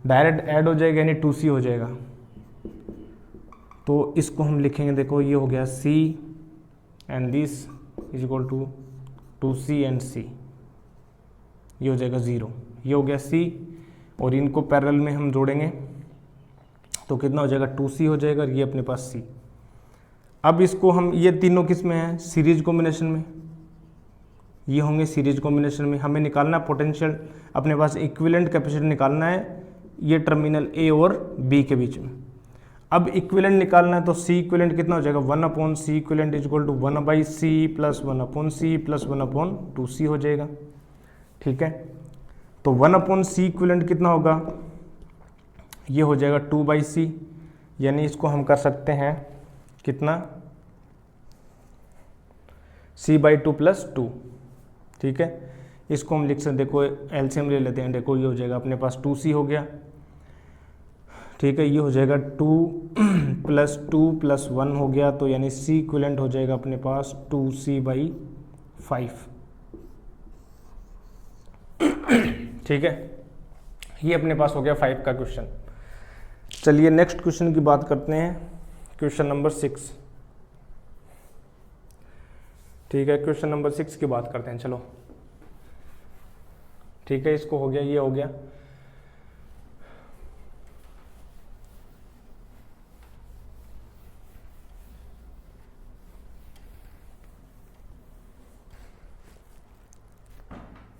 डायरेक्ट ऐड हो जाएगा, यानी 2C हो जाएगा। तो इसको हम लिखेंगे, देखो ये हो गया C and this is equal to 2C and C, ये हो जाएगा 0, ये हो गया C, और इनको पैरेलल में हम जोड़ेंगे तो कितना हो जाएगा, 2C हो जाएगा, और ये अपने पास C, अब इसको हम, ये तीनों किस में है, सीरीज कॉम्बिनेशन में, ये होंगे सीरीज कॉम्बिनेशन में। हमें निकालना पोटेंशियल, अपने पास इक्विवेलेंट कैपेसिटर निकालना है ये टर्मिनल ए और बी के बीच में। अब इक्विवेलेंट निकालना है तो सी इक्विवेलेंट कितना हो जाएगा, 1/C equivalent is equal to 1/C plus 1/C plus 1/2C हो जाएगा। ठीक है, तो 1/C इक्विवेलेंट कितना होगा, ये हो जाएगा 2/C, यानी इसको हम कर सकते हैं कितना, C/2 प्लस 2। ठीक है, इसको हम लिख सकते, देखो एलसीएम ले लेते हैं, देखो ये हो जाएगा अपने पास 2C हो गया। ठीक है, ये हो जाएगा 2 प्लस 2 प्लस 1 हो गया, तो यानी C इक्विवेलेंट हो जाएगा अपने पास 2C/5। ठीक है, ये अपने पास हो गया 5 का क्वेश्चन। चलिए नेक्स्ट क्वेश्चन की बात करते हैं, क्वेश्चन नंबर 6। ठीक है, क्वेश्चन नंबर 6 की बात करते हैं, चलो। ठीक है, इसको हो गया, ये हो गया।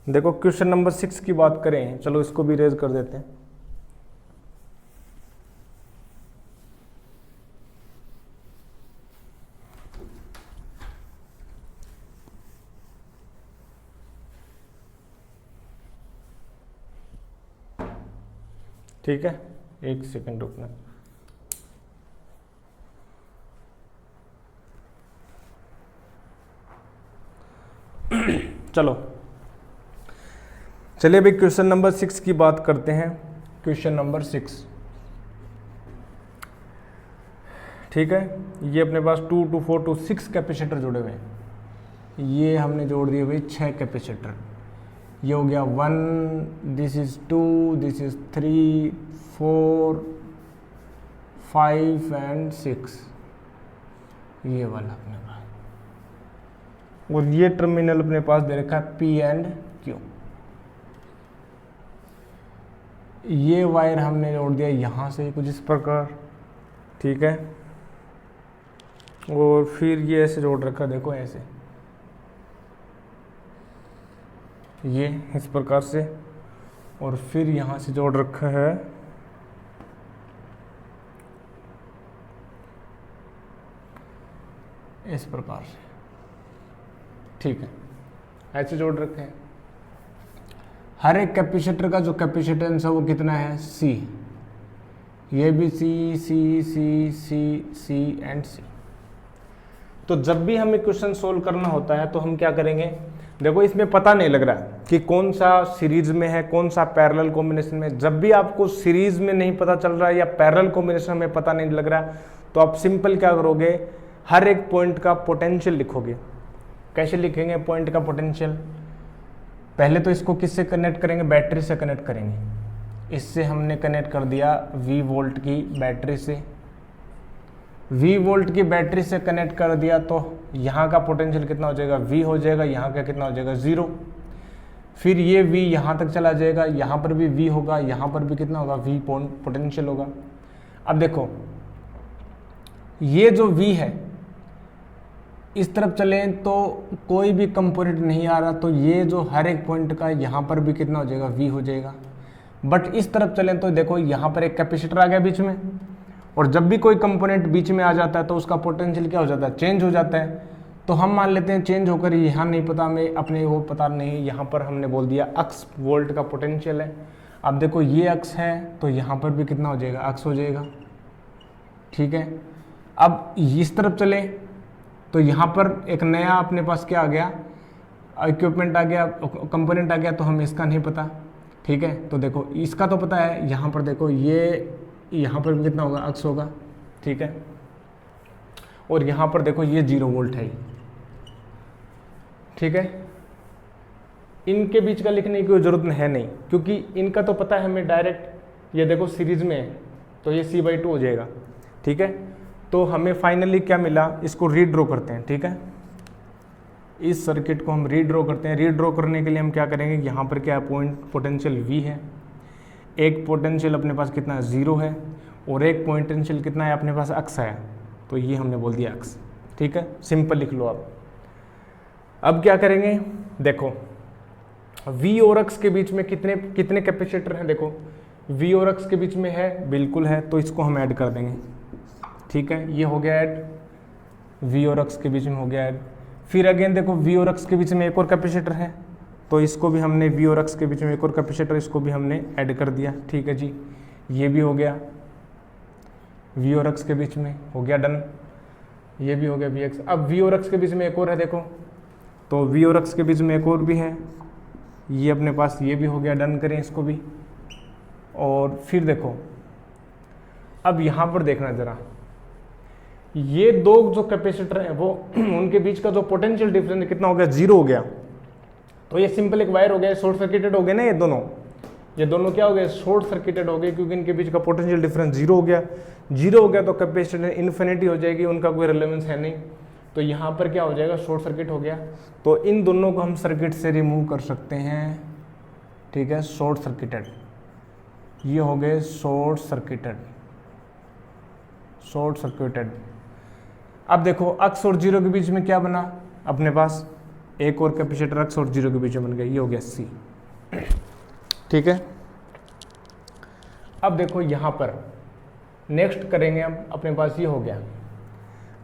देखो क्वेश्चन नंबर 6 की बात करें, चलो इसको भी रेज कर देते हैं। ठीक है, एक सेकंड रुकना। चलो चलिए भाई क्वेश्चन नंबर 6 की बात करते हैं। क्वेश्चन नंबर 6, ठीक है, ये अपने पास 2, 2, 4, 2, 6 कैपेसिटर जुड़े हुए हैं। ये हमने जोड़ दिए भाई 6 कैपेसिटर। ये हो गया 1, this is 2, this is 3, 4, 5 and 6, ये वाला अपने पास। और ये टर्मिनल अपने पास दे रखा है P एंड Q। ये वायर हमने जोड़ दिया यहाँ से कुछ इस प्रकार। ठीक है, और फिर ये ऐसे जोड़ रखा, देखो ऐसे, ये इस प्रकार से, और फिर यहाँ से जोड़ रखा है इस प्रकार से। ठीक है, ऐसे जोड़ रखे हैं। हर एक कैपेसिटर का जो कैपेसिटेंस है वो कितना है, C। ये भी C एंड C। तो जब भी हमें क्वेश्चन सोल्व करना होता है तो हम क्या करेंगे, देखो इसमें पता नहीं लग रहा कि कौन सा सीरीज में है, कौन सा पैरेलल कॉम्बिनेशन में। जब भी आपको सीरीज में नहीं पता चल रहा है या पैरेलल कॉम्बिनेशन में पता नहीं लग रहा, तो आप सिंपल क्या करोगे, हर एक पॉइंट का पोटेंशियल लिखोगे। कैसे लिखेंगे पॉइंट का पोटेंशियल, पहले तो इसको किससे कनेक्ट करेंगे, बैटरी से कनेक्ट करेंगे। इससे हमने कनेक्ट कर दिया V वोल्ट की बैटरी से। V वोल्ट की बैटरी से कनेक्ट कर दिया तो यहाँ का पोटेंशियल कितना हो जाएगा, V हो जाएगा, यहाँ का कितना हो जाएगा, 0। फिर ये V यहाँ तक चला जाएगा, यहाँ पर भी V होगा, यहाँ पर भी कितना होगा, V पोटेंशियल होगा। अब देखो ये जो V है इस तरफ चलें तो कोई भी कंपोनेंट नहीं आ रहा, तो ये जो हर एक पॉइंट का यहाँ पर भी कितना हो जाएगा, V हो जाएगा। बट इस तरफ चलें तो देखो यहाँ पर एक कैपेसिटर आ गया बीच में, और जब भी कोई कंपोनेंट बीच में आ जाता है तो उसका पोटेंशियल क्या हो जाता है, चेंज हो जाता है। तो हम मान लेते हैं चेंज होकर, यहाँ नहीं पता हमें, अपने वो पता नहीं, यहाँ पर हमने बोल दिया अक्स वोल्ट का पोटेंशियल है। अब देखो ये अक्स है तो यहाँ पर भी कितना हो जाएगा, अक्स हो जाएगा। ठीक है, अब इस तरफ चले तो यहाँ पर एक नया अपने पास क्या आ गया, इक्विपमेंट आ गया, कंपोनेंट आ गया, तो हमें इसका नहीं पता। ठीक है, तो देखो इसका तो पता है, यहाँ पर देखो ये यहाँ पर भी कितना होगा, अक्स होगा। ठीक है, और यहाँ पर देखो ये 0 वोल्ट है। ठीक है, इनके बीच का लिखने की कोई ज़रूरत है नहीं, क्योंकि इनका तो पता है हमें डायरेक्ट। ये देखो सीरीज में है तो ये C/2 हो जाएगा। ठीक है, तो हमें फाइनली क्या मिला, इसको रीड्रॉ करते हैं। ठीक है, इस सर्किट को हम रीड्रॉ करते हैं। रीड्रॉ करने के लिए हम क्या करेंगे, यहाँ पर क्या पॉइंट पोटेंशियल V है, एक पोटेंशियल अपने पास कितना 0 है, और एक पोटेंशियल कितना है अपने पास, अक्स है। तो ये हमने बोल दिया अक्स। ठीक है, सिंपल लिख लो आप। अब क्या करेंगे, देखो V और X के बीच में कितने कितने कैपेसिटर हैं, देखो V और X के बीच में है, बिल्कुल है, तो इसको हम ऐड कर देंगे। ठीक है, ये हो गया ऐड, V और X के बीच में हो गया ऐड। फिर अगेन देखो V और X के बीच में एक और कैपेसिटर है, तो इसको भी हमने V और X के बीच में एक और कैपेसिटर, इसको भी हमने ऐड कर दिया। ठीक है जी, ये भी हो गया V और X के बीच में, हो गया डन। ये भी हो गया VX। अब V और X के बीच में एक और है, देखो तो V और X के बीच में एक और भी है, ये अपने पास ये भी हो गया, डन करें इसको भी। और फिर देखो अब यहाँ पर देखना ज़रा, ये दो जो कैपेसिटर हैं वो उनके बीच का जो पोटेंशियल डिफरेंस कितना हो गया, 0 हो गया। तो ये सिंपल एक वायर हो गया, शॉर्ट सर्किटेड हो गए ना, ये दोनों क्या हो गए, शॉर्ट सर्किटेड हो गए, क्योंकि इनके बीच का पोटेंशियल डिफरेंस 0 हो गया। 0 हो गया तो कैपेसिटर इन्फिनिटी हो जाएगी, उनका कोई रिलेवेंस है नहीं, तो यहाँ पर क्या हो जाएगा, शॉर्ट सर्किट हो गया। तो इन दोनों को हम सर्किट से रिमूव कर सकते हैं। ठीक है, शॉर्ट सर्किटेड, ये हो गए शॉर्ट सर्किटेड। अब देखो अक्स और 0 के बीच में क्या बना, अपने पास एक और कैपेसिटर अक्स और 0 के बीच में बन गया, ये हो गया C। ठीक है, अब देखो यहाँ पर नेक्स्ट करेंगे हम, अपने पास ये हो गया।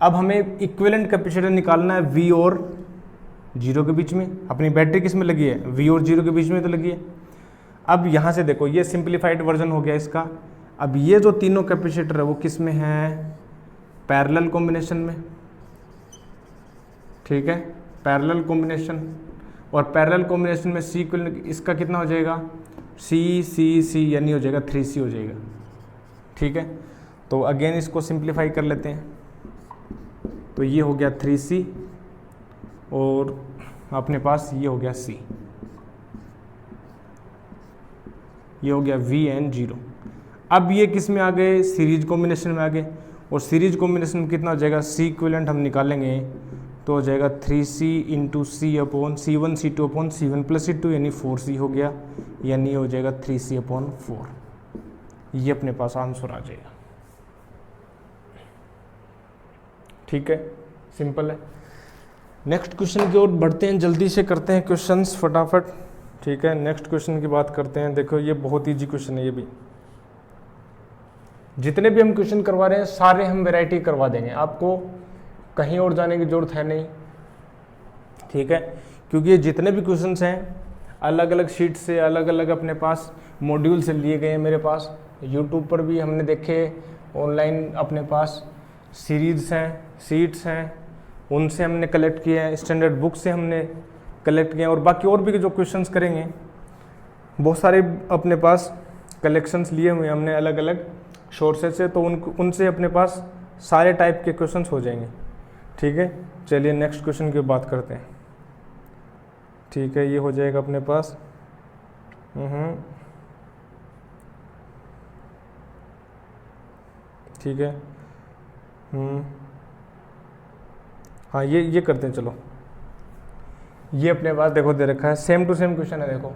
अब हमें इक्विवेलेंट कैपेसिटर निकालना है V और 0 के बीच में। अपनी बैटरी किस में लगी है, V और 0 के बीच में तो लगी है। अब यहाँ से देखो ये सिंप्लीफाइड वर्जन हो गया इसका। अब ये जो तीनों कैपेसिटर है वो किस में है, पैरेलल कॉम्बिनेशन में। ठीक है, पैरेलल कॉम्बिनेशन, और पैरेलल कॉम्बिनेशन में C इक्विवेलेंट इसका कितना हो जाएगा, C यानी हो जाएगा 3C हो जाएगा। ठीक है, तो अगेन इसको सिंप्लीफाई कर लेते हैं, तो ये हो गया 3C और अपने पास ये हो गया C, ये हो गया V and 0। अब ये किस में आ गए, सीरीज कॉम्बिनेशन में आ गए, और सीरीज कॉम्बिनेशन में कितना हो जाएगा, C इक्विवेलेंट हम निकालेंगे तो हो जाएगा 3C into C upon C1 C2 upon C1 plus C2 यानी 4C हो गया, यानी हो जाएगा 3C अपॉन 4। ये अपने पास आंसर आ जाएगा। ठीक है, सिंपल है। नेक्स्ट क्वेश्चन की ओर बढ़ते हैं, जल्दी से करते हैं क्वेश्चंस फटाफट। ठीक है, नेक्स्ट क्वेश्चन की बात करते हैं। देखो ये बहुत ईजी क्वेश्चन है, ये भी जितने भी हम क्वेश्चन करवा रहे हैं सारे हम वैरायटी करवा देंगे, आपको कहीं और जाने की जरूरत है नहीं। ठीक है, क्योंकि ये जितने भी क्वेश्चंस हैं अलग अलग शीट से, अलग अलग अपने पास मॉड्यूल से लिए गए हैं। मेरे पास यूट्यूब पर भी हमने देखे, ऑनलाइन अपने पास सीरीज हैं, शीट्स हैं, उनसे हमने कलेक्ट किए हैं, स्टैंडर्ड बुक से हमने कलेक्ट किए हैं, और बाकी और भी जो क्वेश्चंस करेंगे बहुत सारे अपने पास कलेक्शंस लिए हुए हैं हमने अलग अलग सोर्सेज से, तो उनसे अपने पास सारे टाइप के क्वेश्चंस हो जाएंगे। ठीक है, चलिए नेक्स्ट क्वेश्चन की बात करते हैं। ठीक है, ये हो जाएगा अपने पास ठीक है, हाँ ये करते हैं। चलो ये अपने पास देखो दे रखा है, सेम टू सेम क्वेश्चन है। देखो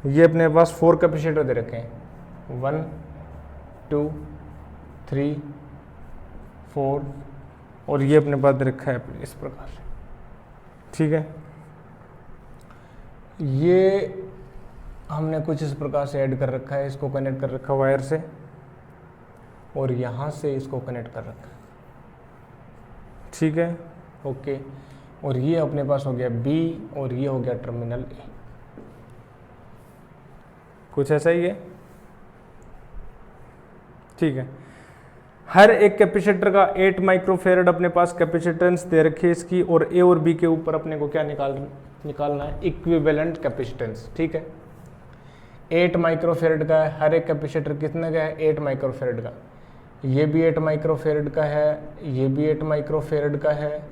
ये अपने पास 4 कैपेसिटर दे रखे हैं, 1 2 3 4, और ये अपने पास दे रखा है इस प्रकार से। ठीक है, ये हमने कुछ इस प्रकार से ऐड कर रखा है, इसको कनेक्ट कर रखा है वायर से, और यहाँ से इसको कनेक्ट कर रखा है। ठीक है, ओके, और ये अपने पास हो गया B, और ये हो गया टर्मिनल A। कुछ ऐसा ही है। ठीक है, हर एक कैपेसिटर का 8 माइक्रोफेरेड अपने पास कैपेसिटेंस दे रखी है इसकी, और A और B के ऊपर अपने को क्या निकालना है, इक्विवेलेंट कैपेसिटेंस। ठीक है, 8 माइक्रोफेरेड का है, हर एक कैपेसिटर कितने का है, 8 माइक्रोफेरेड का। ये भी 8 माइक्रोफेरेड का है, ये भी 8 माइक्रोफेरेड का है,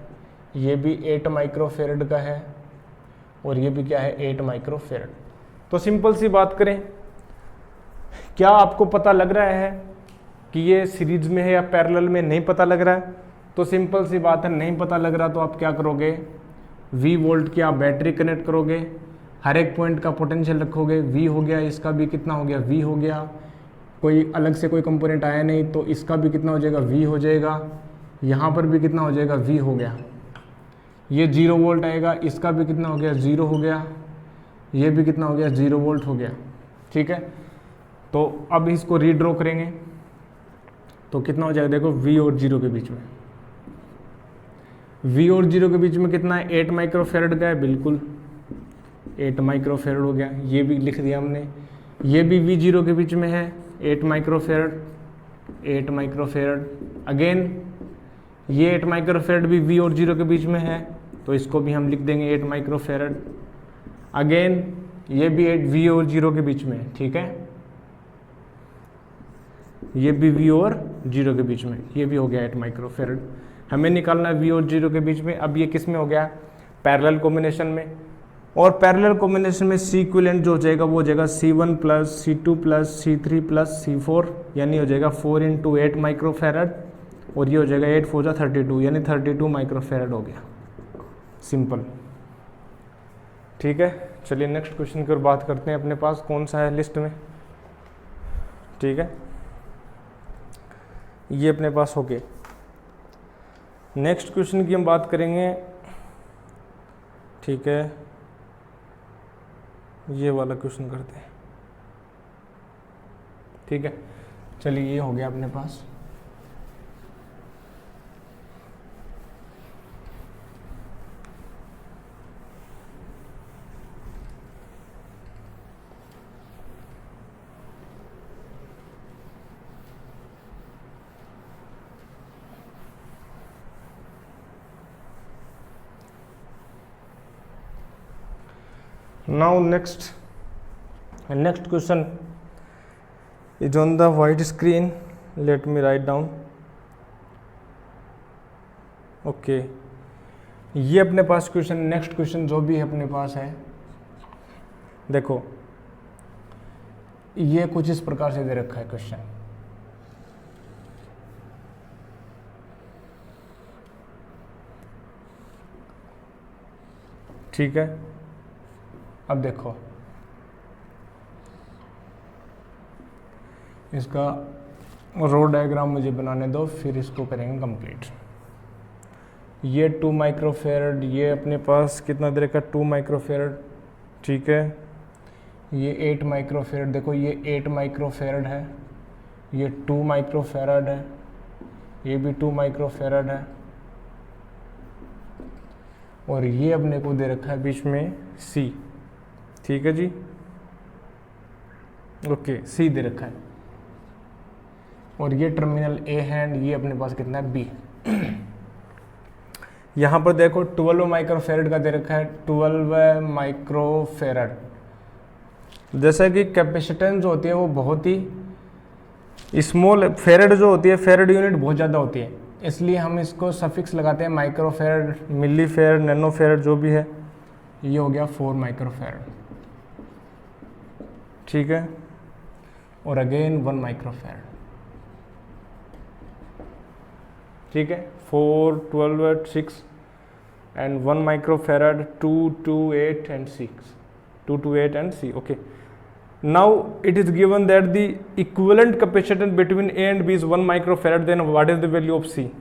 ये भी 8 माइक्रोफेरेड का है, और ये भी क्या है, 8 माइक्रोफेरेड। तो सिंपल सी बात करें, क्या आपको पता लग रहा है कि ये सीरीज में है या पैरेलल में, नहीं पता लग रहा है? तो सिंपल सी बात है, नहीं पता लग रहा तो आप क्या करोगे, V वोल्ट की आप बैटरी कनेक्ट करोगे, हर एक पॉइंट का पोटेंशियल रखोगे, V हो गया, इसका भी कितना हो गया, V हो गया, कोई अलग से कोई कंपोनेंट आया नहीं, तो इसका भी कितना हो जाएगा, V हो जाएगा। यहाँ पर भी कितना हो जाएगा, V हो गया। ये 0 वोल्ट आएगा, इसका भी कितना हो गया, 0 हो गया। ये भी कितना हो गया, 0 वोल्ट हो गया। ठीक है, तो अब इसको रीड्रॉ करेंगे तो कितना हो जाएगा, देखो V और 0 के बीच में, V और 0 के बीच में कितना है, 8 माइक्रोफेरेड का है, बिल्कुल 8 माइक्रोफेरेड हो गया। ये भी लिख दिया हमने। ये भी V 0 के बीच में है, 8 माइक्रोफेरेड, 8 माइक्रोफेरेड। अगेन ये 8 माइक्रोफेरेड भी V और 0 के बीच में है, तो इसको भी हम लिख देंगे 8 माइक्रोफेरेड। अगेन ये भी 8 V और 0 के बीच में है, ठीक है, ये भी V और 0 के बीच में, ये भी हो गया 8 माइक्रोफेरेड। हमें निकालना है V और 0 के बीच में। अब ये किस में हो गया, पैरेलल कॉम्बिनेशन में। और पैरेलल कॉम्बिनेशन में C इक्विवेलेंट जो हो जाएगा वो हो जाएगा C1 plus C2 plus C3 plus C4, यानी हो जाएगा 4 × 8 माइक्रोफेरेड, और ये हो जाएगा 8 4 जा 32, यानी 32 माइक्रोफेरेड हो गया। सिंपल, ठीक है। चलिए नेक्स्ट क्वेश्चन की ओर बात करते हैं। अपने पास कौन सा है लिस्ट में, ठीक है, ये अपने पास हो गए। नेक्स्ट क्वेश्चन की हम बात करेंगे, ठीक है, ये वाला क्वेश्चन करते हैं, ठीक है। चलिए ये हो गया अपने पास। Now next question is on the white screen. Let me write down. Okay, ये अपने पास क्वेश्चन, नेक्स्ट क्वेश्चन जो भी है अपने पास है, देखो ये कुछ इस प्रकार से दे रखा है क्वेश्चन। ठीक है, अब देखो इसका रो डायग्राम मुझे बनाने दो, फिर इसको करेंगे कंप्लीट। ये 2 माइक्रोफेरेड, ये अपने पास कितना दे रखा है, 2 माइक्रोफेरेड, ठीक है। ये 8 माइक्रोफेरेड, देखो ये 8 माइक्रोफेरेड है, ये 2 माइक्रोफेरेड है, ये भी 2 माइक्रोफेरेड है, और ये अपने को दे रखा है बीच में C, ठीक है जी, ओके, C दे रखा है। और ये टर्मिनल A है, एंड ये अपने पास कितना है, B। यहाँ पर देखो 12 माइक्रोफेरेड का दे रखा है, 12 माइक्रोफेरेड। जैसा कि कैपेसिटेंस जो होती है वो बहुत ही स्मॉल, फेरेड जो होती है, फेरेड यूनिट बहुत ज़्यादा होती है, इसलिए हम इसको सफिक्स लगाते हैं माइक्रोफेरेड, मिलीफेरेड, नैनोफेरेड जो भी है। ये हो गया 4 माइक्रोफेरेड, ठीक है, और अगेन 1 माइक्रोफेरेड, ठीक है। 4 12 6 and 1 microfarad, 2 2 8 and 6, 2 2 8 and C, okay. Now it is given that the equivalent capacitance between A and B is 1 microfarad, then what is the value of C?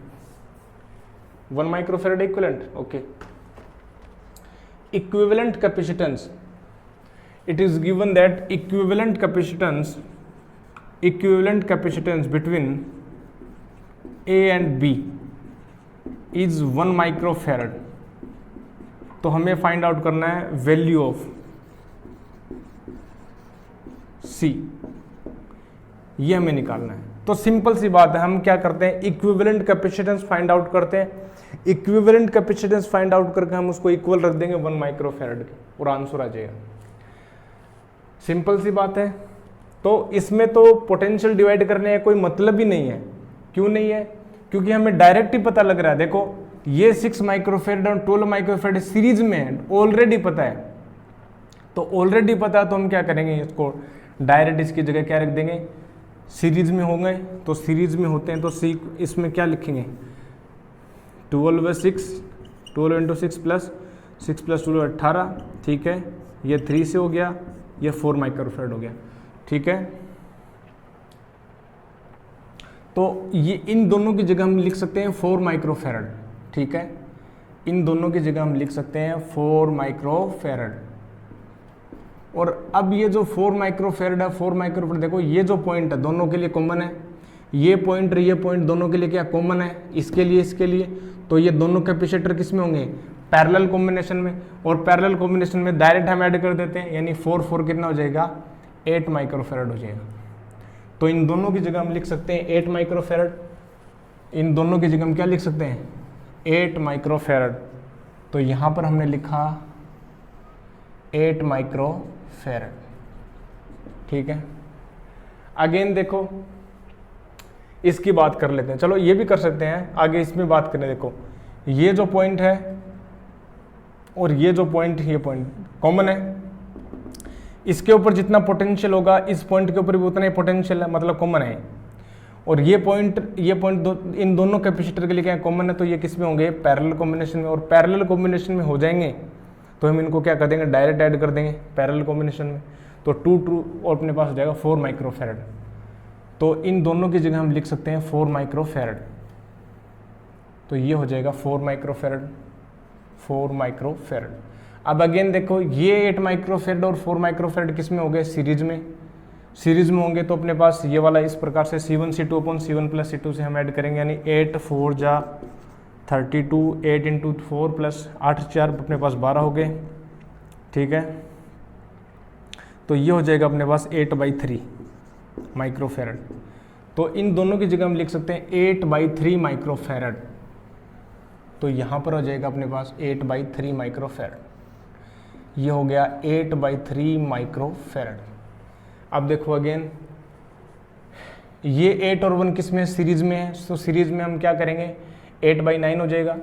1 microfarad equivalent, okay. Equivalent capacitance, it is given that equivalent capacitance between A and B is 1 microfarad। तो हमें find out करना है value of C, ये हमें निकालना है। तो simple सी बात है, हम क्या करते हैं, इक्विवेलेंट कैपेसिटेंस फाइंड आउट करते हैं। इक्विवेलेंट कैपेसिटेंस फाइंड आउट करके हम उसको इक्वल रख देंगे 1 माइक्रोफेरेड के, और आंसर आ जाएगा। सिंपल सी बात है। तो इसमें तो पोटेंशियल डिवाइड करने का कोई मतलब ही नहीं है। क्यों नहीं है? क्योंकि हमें डायरेक्ट ही पता लग रहा है। देखो ये 6 माइक्रोफेरेड और 12 माइक्रोफेरेड सीरीज में है, ऑलरेडी पता है। तो ऑलरेडी पता है तो हम क्या करेंगे, इसको डायरेक्ट इसकी जगह क्या रख देंगे, सीरीज में होंगे। तो सीरीज में होते हैं तो सी इसमें क्या लिखेंगे, 12 6, 12 इंटू 6 प्लस 6 प्लस 12 18, ठीक है। ये 3 से हो गया, ये 4 माइक्रोफेरेड हो गया, ठीक है। तो ये इन दोनों की जगह हम लिख सकते हैं 4 माइक्रोफेरड, ठीक है, इन दोनों की जगह हम लिख सकते हैं 4 माइक्रोफेरड। और अब ये जो 4 माइक्रोफेरड है, 4 माइक्रोफेरड देखो ये जो पॉइंट है दोनों के लिए कॉमन है, ये पॉइंट और ये पॉइंट दोनों के लिए क्या कॉमन है, इसके लिए इसके लिए, तो ये दोनों कैपेसिटर किस में होंगे, पैरेलल कॉम्बिनेशन में। और पैरेलल कॉम्बिनेशन में डायरेक्ट हम ऐड कर देते हैं, यानी 4 4 कितना हो जाएगा, 8 माइक्रोफेरड हो जाएगा। तो इन दोनों की जगह हम लिख सकते हैं 8 माइक्रोफेरड, इन दोनों की जगह हम क्या लिख सकते हैं, 8 माइक्रोफेरड। तो यहाँ पर हमने लिखा 8 माइक्रोफेरड, ठीक है। अगेन देखो इसकी बात कर लेते हैं, चलो ये भी कर सकते हैं, आगे इसमें बात करें। देखो ये जो पॉइंट है और ये जो पॉइंट, ये पॉइंट कॉमन है, इसके ऊपर जितना पोटेंशियल होगा इस पॉइंट के ऊपर भी उतना ही पोटेंशियल है, मतलब कॉमन है। और ये पॉइंट इन दोनों कैपेसिटर के लिए क्या कॉमन है, तो ये किस में होंगे, पैरेलल कॉम्बिनेशन में। और पैरेलल कॉम्बिनेशन में हो जाएंगे तो हम इनको क्या कर देंगे, डायरेक्ट ऐड कर देंगे पैरेलल कॉम्बिनेशन में। तो 2 और अपने पास हो जाएगा 4 माइक्रोफेरड। तो इन दोनों की जगह हम लिख सकते हैं 4 माइक्रोफेरड। तो ये हो जाएगा 4 माइक्रोफेरड, 4 माइक्रोफेरड। अब अगेन देखो ये 8 माइक्रोफेरड और 4 माइक्रोफेरड किस में हो गए, सीरीज में। सीरीज में होंगे तो अपने पास ये वाला इस प्रकार से C1 C2 upon C1 plus C2 से हम ऐड करेंगे, यानी 8 4 जा 32, 8 इंटू 4 प्लस 8 4 अपने पास 12 हो गए, ठीक है। तो ये हो जाएगा अपने पास 8/3 माइक्रोफेरड। तो इन दोनों की जगह हम लिख सकते हैं 8/3 माइक्रोफेरड। तो यहाँ पर हो जाएगा अपने पास 8/3 माइक्रोफेरड। ये हो गया 8/3 माइक्रोफेरड। अब देखो अगेन ये 8 और 1 किस में सीरीज में है, तो सीरीज में हम क्या करेंगे, 8/9 हो जाएगा,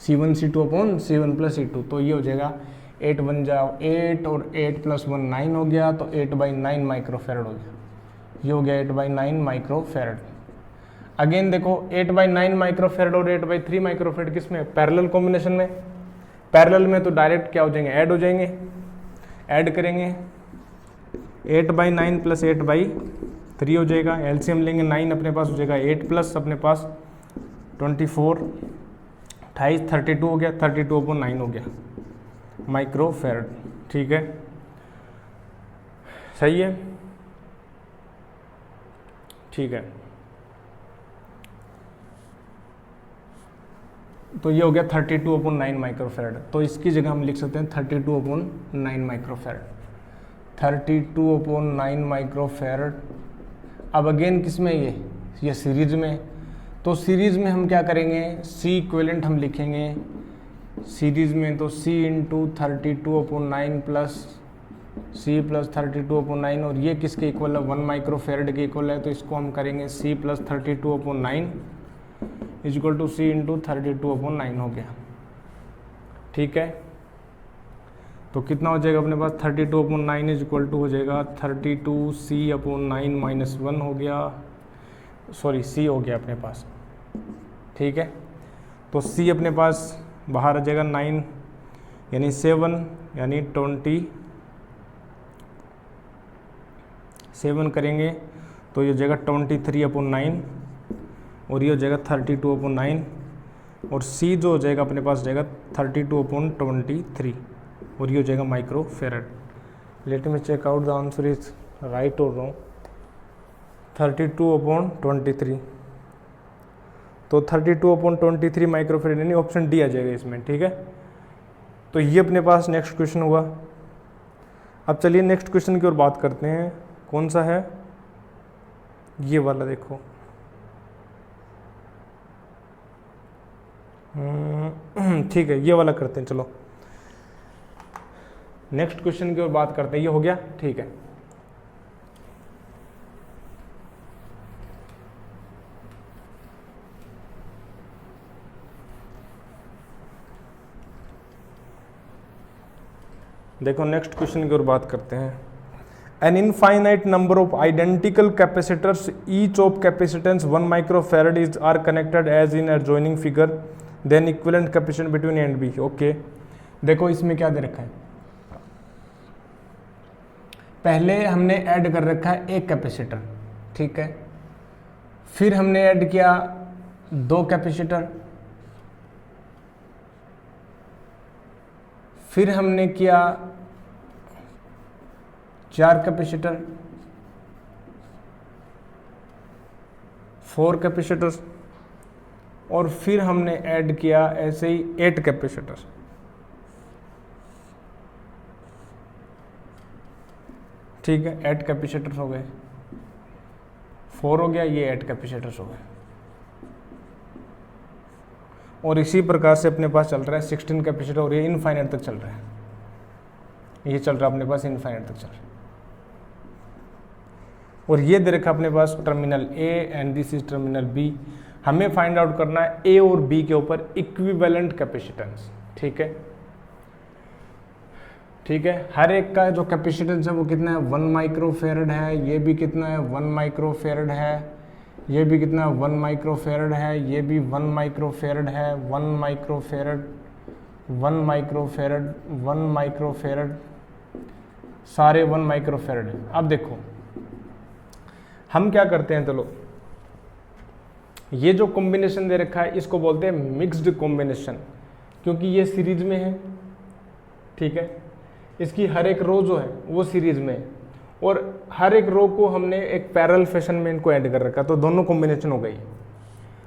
C1 C2 upon C1 plus C2। तो ये हो जाएगा 8 1 जा 8 और 8 प्लस 1 9 हो गया, तो 8/9 माइक्रोफेरड हो गया। ये हो गया 8/9 माइक्रोफेरड। अगेन देखो 8/9 माइक्रोफेरड और 8/3 माइक्रोफेरड किस में, पैरेलल कॉम्बिनेशन में। पैरेलल में तो डायरेक्ट क्या हो जाएंगे, ऐड हो जाएंगे, ऐड करेंगे 8/9 प्लस 8/3 हो जाएगा, एलसीएम लेंगे 9 अपने पास हो जाएगा 8 प्लस अपने पास 24 28 32 हो गया, 32/9 हो गया माइक्रोफेरड, ठीक है, सही है, ठीक है। तो ये हो गया 32/9 माइक्रोफेरड। तो इसकी जगह हम लिख सकते हैं 32/9 माइक्रोफेरड, 32/9 माइक्रोफेरड। अब अगेन किस में, ये सीरीज में। तो सीरीज में हम क्या करेंगे, सी इक्विवेलेंट हम लिखेंगे सीरीज में, तो C into 32/9 plus C plus 32/9, और ये किसके इक्वल है, 1 माइक्रोफेरड के इक्वल है। तो इसको हम करेंगे C plus 32/9 equal to C into 32/9 हो गया, ठीक है। तो कितना हो जाएगा अपने पास, 32/9 इक्वल टू हो जाएगा 32C/9 माइनस 1 हो गया, सॉरी C हो गया अपने पास, ठीक है। तो C अपने पास बाहर आ जाएगा 9 यानी 7 यानी 27 करेंगे तो ये हो जाएगा 23/9 और ये हो जाएगा 32/9 और C जो हो जाएगा अपने पास जाएगा 32/23 और ये हो जाएगा microfarad. Let me check out the answer is right और रॉन्ग। 32/23, तो 32/23 माइक्रोफेरड यानी ऑप्शन डी आ जाएगा इसमें, ठीक है। तो ये अपने पास नेक्स्ट क्वेश्चन हुआ। अब चलिए नेक्स्ट क्वेश्चन की ओर बात करते हैं, कौन सा है, ये वाला देखो। ठीक है, ये वाला करते हैं, चलो नेक्स्ट क्वेश्चन की ओर बात करते हैं। ये हो गया, ठीक है। देखो नेक्स्ट क्वेश्चन की ओर बात करते हैं। An infinite number of identical capacitors, each of capacitance 1 microfarad are connected as in adjoining figure. Then equivalent capacitance between A and B. Okay. देखो इसमें क्या दे रखा है, पहले हमने ऐड कर रखा है एक कैपेसिटर, ठीक है, फिर हमने ऐड किया 2 कैपेसिटर, फिर हमने किया 4 कैपेसिटर, 4 कैपेसिटर, और फिर हमने ऐड किया ऐसे ही 8 कैपेसिटर। ठीक है, 8 कैपेसिटर हो गए, 4 हो गया, ये 8 कैपेसिटर्स हो गए। और इसी प्रकार से अपने पास चल रहा है 16 कैपेसिटर, और ये इनफाइनाइट तक चल रहा है, ये चल रहा है अपने पास इनफाइनाइट तक चल रहा है। और ये दे रखा अपने पास terminal A and this is terminal B. हमें फाइंड आउट करना है ए और बी के ऊपर इक्विवेलेंट कैपेसिटेंस। ठीक है, ठीक है, हर एक का जो कैपेसिटेंस है वो कितना है, 1 माइक्रोफेरेड है, ये भी कितना है 1 माइक्रोफेरेड है, ये भी कितना 1 माइक्रोफेरेड है, ये भी 1 माइक्रोफेरेड है, 1 माइक्रोफेरेड, 1 माइक्रोफेरेड, 1 माइक्रोफेरेड, सारे 1 माइक्रोफेरेड है। अब देखो हम क्या करते हैं, चलो ये जो कॉम्बिनेशन दे रखा है इसको बोलते हैं मिक्स्ड कॉम्बिनेशन, क्योंकि ये सीरीज में है। ठीक है, इसकी हर एक रो जो है वो सीरीज में है, और हर एक रो को हमने एक पैरेलल फैशन में इनको ऐड कर रखा, तो दोनों कॉम्बिनेशन हो गई।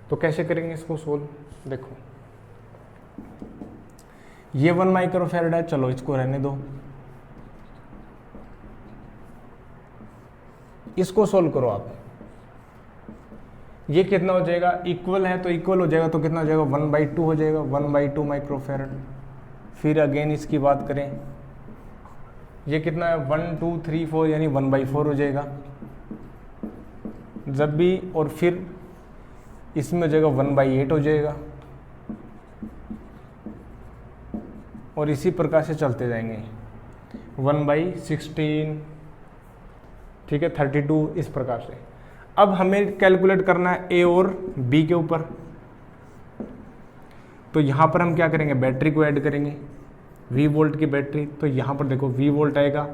तो कैसे करेंगे इसको सोल्व, देखो ये 1 माइक्रोफैरड है, चलो इसको रहने दो, इसको सोल्व करो आप। ये कितना हो जाएगा, इक्वल है तो इक्वल हो जाएगा, तो कितना हो जाएगा 1/2 हो जाएगा, 1/2 माइक्रोफैरड। फिर अगेन इसकी बात करें, ये कितना है 1 2 3 4 यानी 1/4 हो जाएगा जब भी, और फिर इसमें हो जाएगा 1/8 हो जाएगा, और इसी प्रकार से चलते जाएंगे 1/16, ठीक है 32, इस प्रकार से। अब हमें कैलकुलेट करना है ए और बी के ऊपर, तो यहाँ पर हम क्या करेंगे, बैटरी को ऐड करेंगे, V वोल्ट की बैटरी। तो यहाँ पर देखो V वोल्ट आएगा,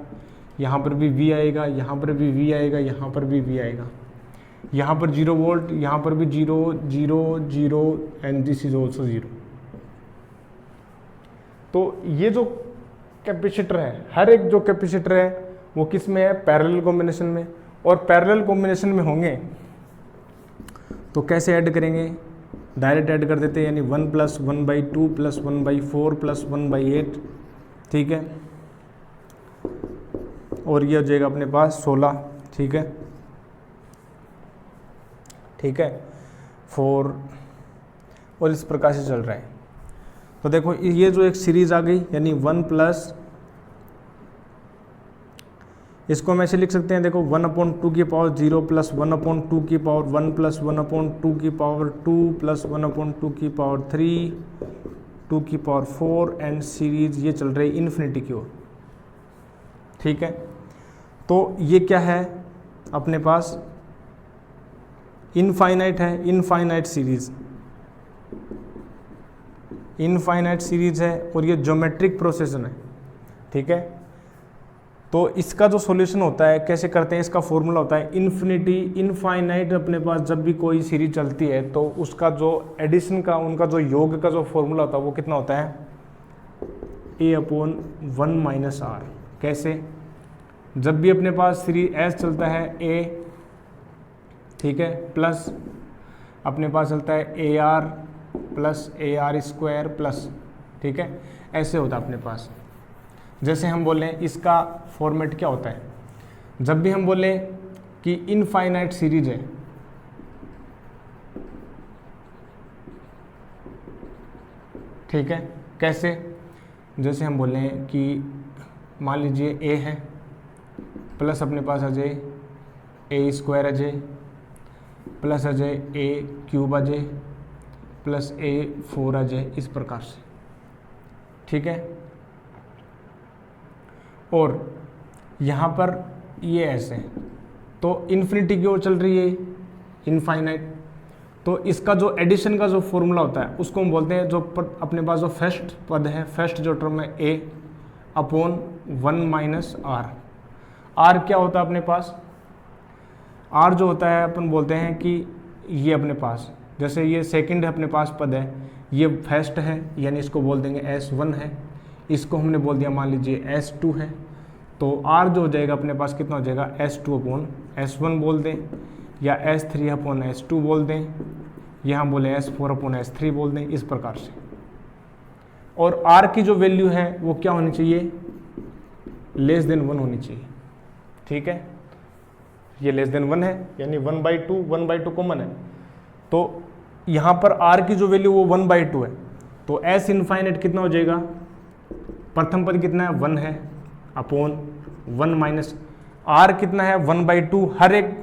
यहाँ पर भी V आएगा, यहाँ पर भी V आएगा, यहाँ पर भी V आएगा, यहाँ पर 0 वोल्ट, यहाँ पर भी 0 0 0 एंड दिस इज ऑल्सो 0। तो ये जो कैपेसिटर है, हर एक जो कैपेसिटर है वो किस में है, पैरेलल कॉम्बिनेशन में। और पैरेलल कॉम्बिनेशन में होंगे तो कैसे ऐड करेंगे, डायरेक्ट ऐड कर देते हैं, यानी 1 + 1/2 + 1/4 + 1/8। ठीक है, और ये हो जाएगा अपने पास 16। ठीक है, ठीक है 4, और इस प्रकार से चल रहा है। तो देखो ये जो एक सीरीज आ गई, यानी 1 प्लस, इसको हम ऐसे लिख सकते हैं, देखो 1/2 की पावर 0 + 1/2 की पावर 1 + 1/2 की पावर 2 + 1/2 की पावर 3, 2 की पावर 4 एंड सीरीज ये चल रही है इन्फिनिटी की ओर। ठीक है, तो ये क्या है अपने पास, इनफाइनाइट है, इनफाइनाइट सीरीज, इनफाइनाइट सीरीज है, और ये ज्योमेट्रिक प्रोसेसन है। ठीक है, तो इसका जो सॉल्यूशन होता है कैसे करते हैं, इसका फॉर्मूला होता है इन्फिनिटी, इनफाइनाइट। अपने पास जब भी कोई सीरीज चलती है तो उसका जो एडिशन का, उनका जो योग का जो फॉर्मूला होता है वो कितना होता है, A/1 - R। कैसे, जब भी अपने पास सीरीज एस चलता है A, ठीक है, प्लस अपने पास चलता है AR + AR² प्लस, ठीक है, ऐसे होता है अपने पास। जैसे हम बोलें इसका फॉर्मेट क्या होता है, जब भी हम बोलें कि इनफाइनाइट सीरीज है, ठीक है, कैसे, जैसे हम बोलें कि मान लीजिए A है, प्लस अपने पास आ जाए A² आ जाए, प्लस आ जाए A³ आ जाए, प्लस A4 आ जाए, इस प्रकार से। ठीक है, और यहाँ पर ये ऐसे, तो इन्फिनिटी की ओर चल रही है इनफाइनाइट, तो इसका जो एडिशन का जो फॉर्मूला होता है उसको हम बोलते हैं, जो अपने पास जो फर्स्ट पद है, फर्स्ट जो टर्म है A/1 - R। R क्या होता है अपने पास, R जो होता है अपन बोलते हैं कि ये अपने पास, जैसे ये सेकंड अपने पास पद है, ये फर्स्ट है यानी इसको बोल देंगे S1 है, इसको हमने बोल दिया मान लीजिए S2 है, तो R जो हो जाएगा अपने पास कितना हो जाएगा S2 अपॉन S1 बोल दें, या S3 अपॉन S2 बोल दें, यहाँ बोले S4 अपॉन S3 बोल दें, इस प्रकार से। और R की जो वैल्यू है वो क्या होनी चाहिए, लेस देन 1 होनी चाहिए, ठीक है। ये लेस देन 1 है यानी 1/2 कॉमन है, तो यहाँ पर R की जो वैल्यू वो 1/2 है, तो S इनफाइनाइट कितना हो जाएगा, प्रथम पद कितना है 1 है अपॉन 1 माइनस R कितना है 1/2, हर एक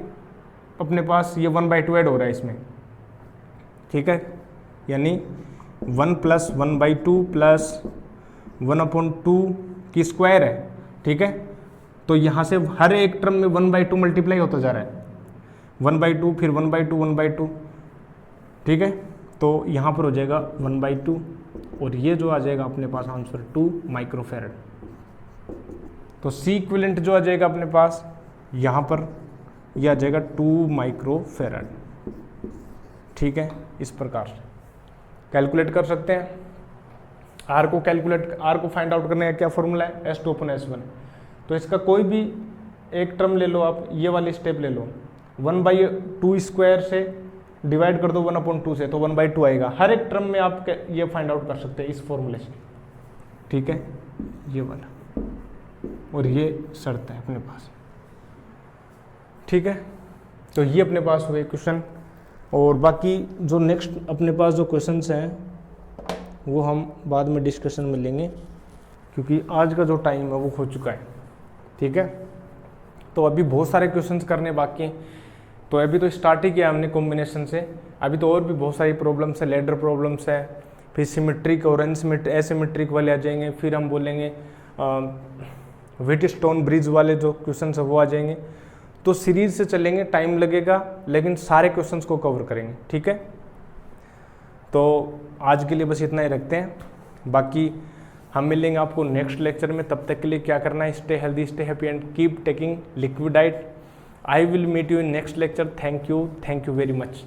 अपने पास ये 1/2 ऐड हो रहा है इसमें, ठीक है, यानी 1 प्लस 1/2 प्लस 1/2 की स्क्वायर है, ठीक है। तो यहाँ से हर एक टर्म में 1/2 मल्टीप्लाई होता जा रहा है, 1/2 फिर 1/2 ठीक है। तो यहाँ पर हो जाएगा 1/2 और ये जो आ जाएगा अपने पास आंसर 2 माइक्रोफेरेड। तो सी इक्विवेलेंट जो आ जाएगा अपने पास यहाँ पर ये आ जाएगा 2 माइक्रोफेरेड, ठीक है। इस प्रकार से कैलकुलेट कर सकते हैं। आर को फाइंड आउट करने का क्या फॉर्मूला है, S2 अपॉन S1। तो इसका कोई भी एक टर्म ले लो आप, ये वाली स्टेप ले लो, 1/2 स्क्वायर से डिवाइड कर दो 1/2 से, तो 1/2 आएगा। हर एक टर्म में आप ये फाइंड आउट कर सकते हैं इस फॉर्मूले से, ठीक है, ये वाला, और ये शर्त है अपने पास, ठीक है। तो ये अपने पास हुए क्वेश्चन, और बाकी जो नेक्स्ट अपने पास जो क्वेश्चंस हैं वो हम बाद में डिस्कशन में लेंगे, क्योंकि आज का जो टाइम है वो हो चुका है, ठीक है। तो अभी बहुत सारे क्वेश्चंस करने बाकी हैं, तो अभी तो स्टार्ट ही किया हमने कॉम्बिनेशन से, अभी तो और भी बहुत सारी प्रॉब्लम्स है, लेडर प्रॉब्लम्स है, फिर सिमेट्रिक और एसिमेट्रिक वाले आ जाएंगे, फिर हम बोलेंगे व्हीटस्टोन ब्रिज वाले जो क्वेश्चंस है वो आ जाएंगे। तो सीरीज से चलेंगे, टाइम लगेगा लेकिन सारे क्वेश्चंस को कवर करेंगे, ठीक है। तो आज के लिए बस इतना ही रखते हैं, बाकी हम मिलेंगे आपको नेक्स्ट लेक्चर में। तब तक के लिए क्या करना है, stay healthy, stay happy and keep taking liquid diet. I will meet you in next lecture. Thank you very much.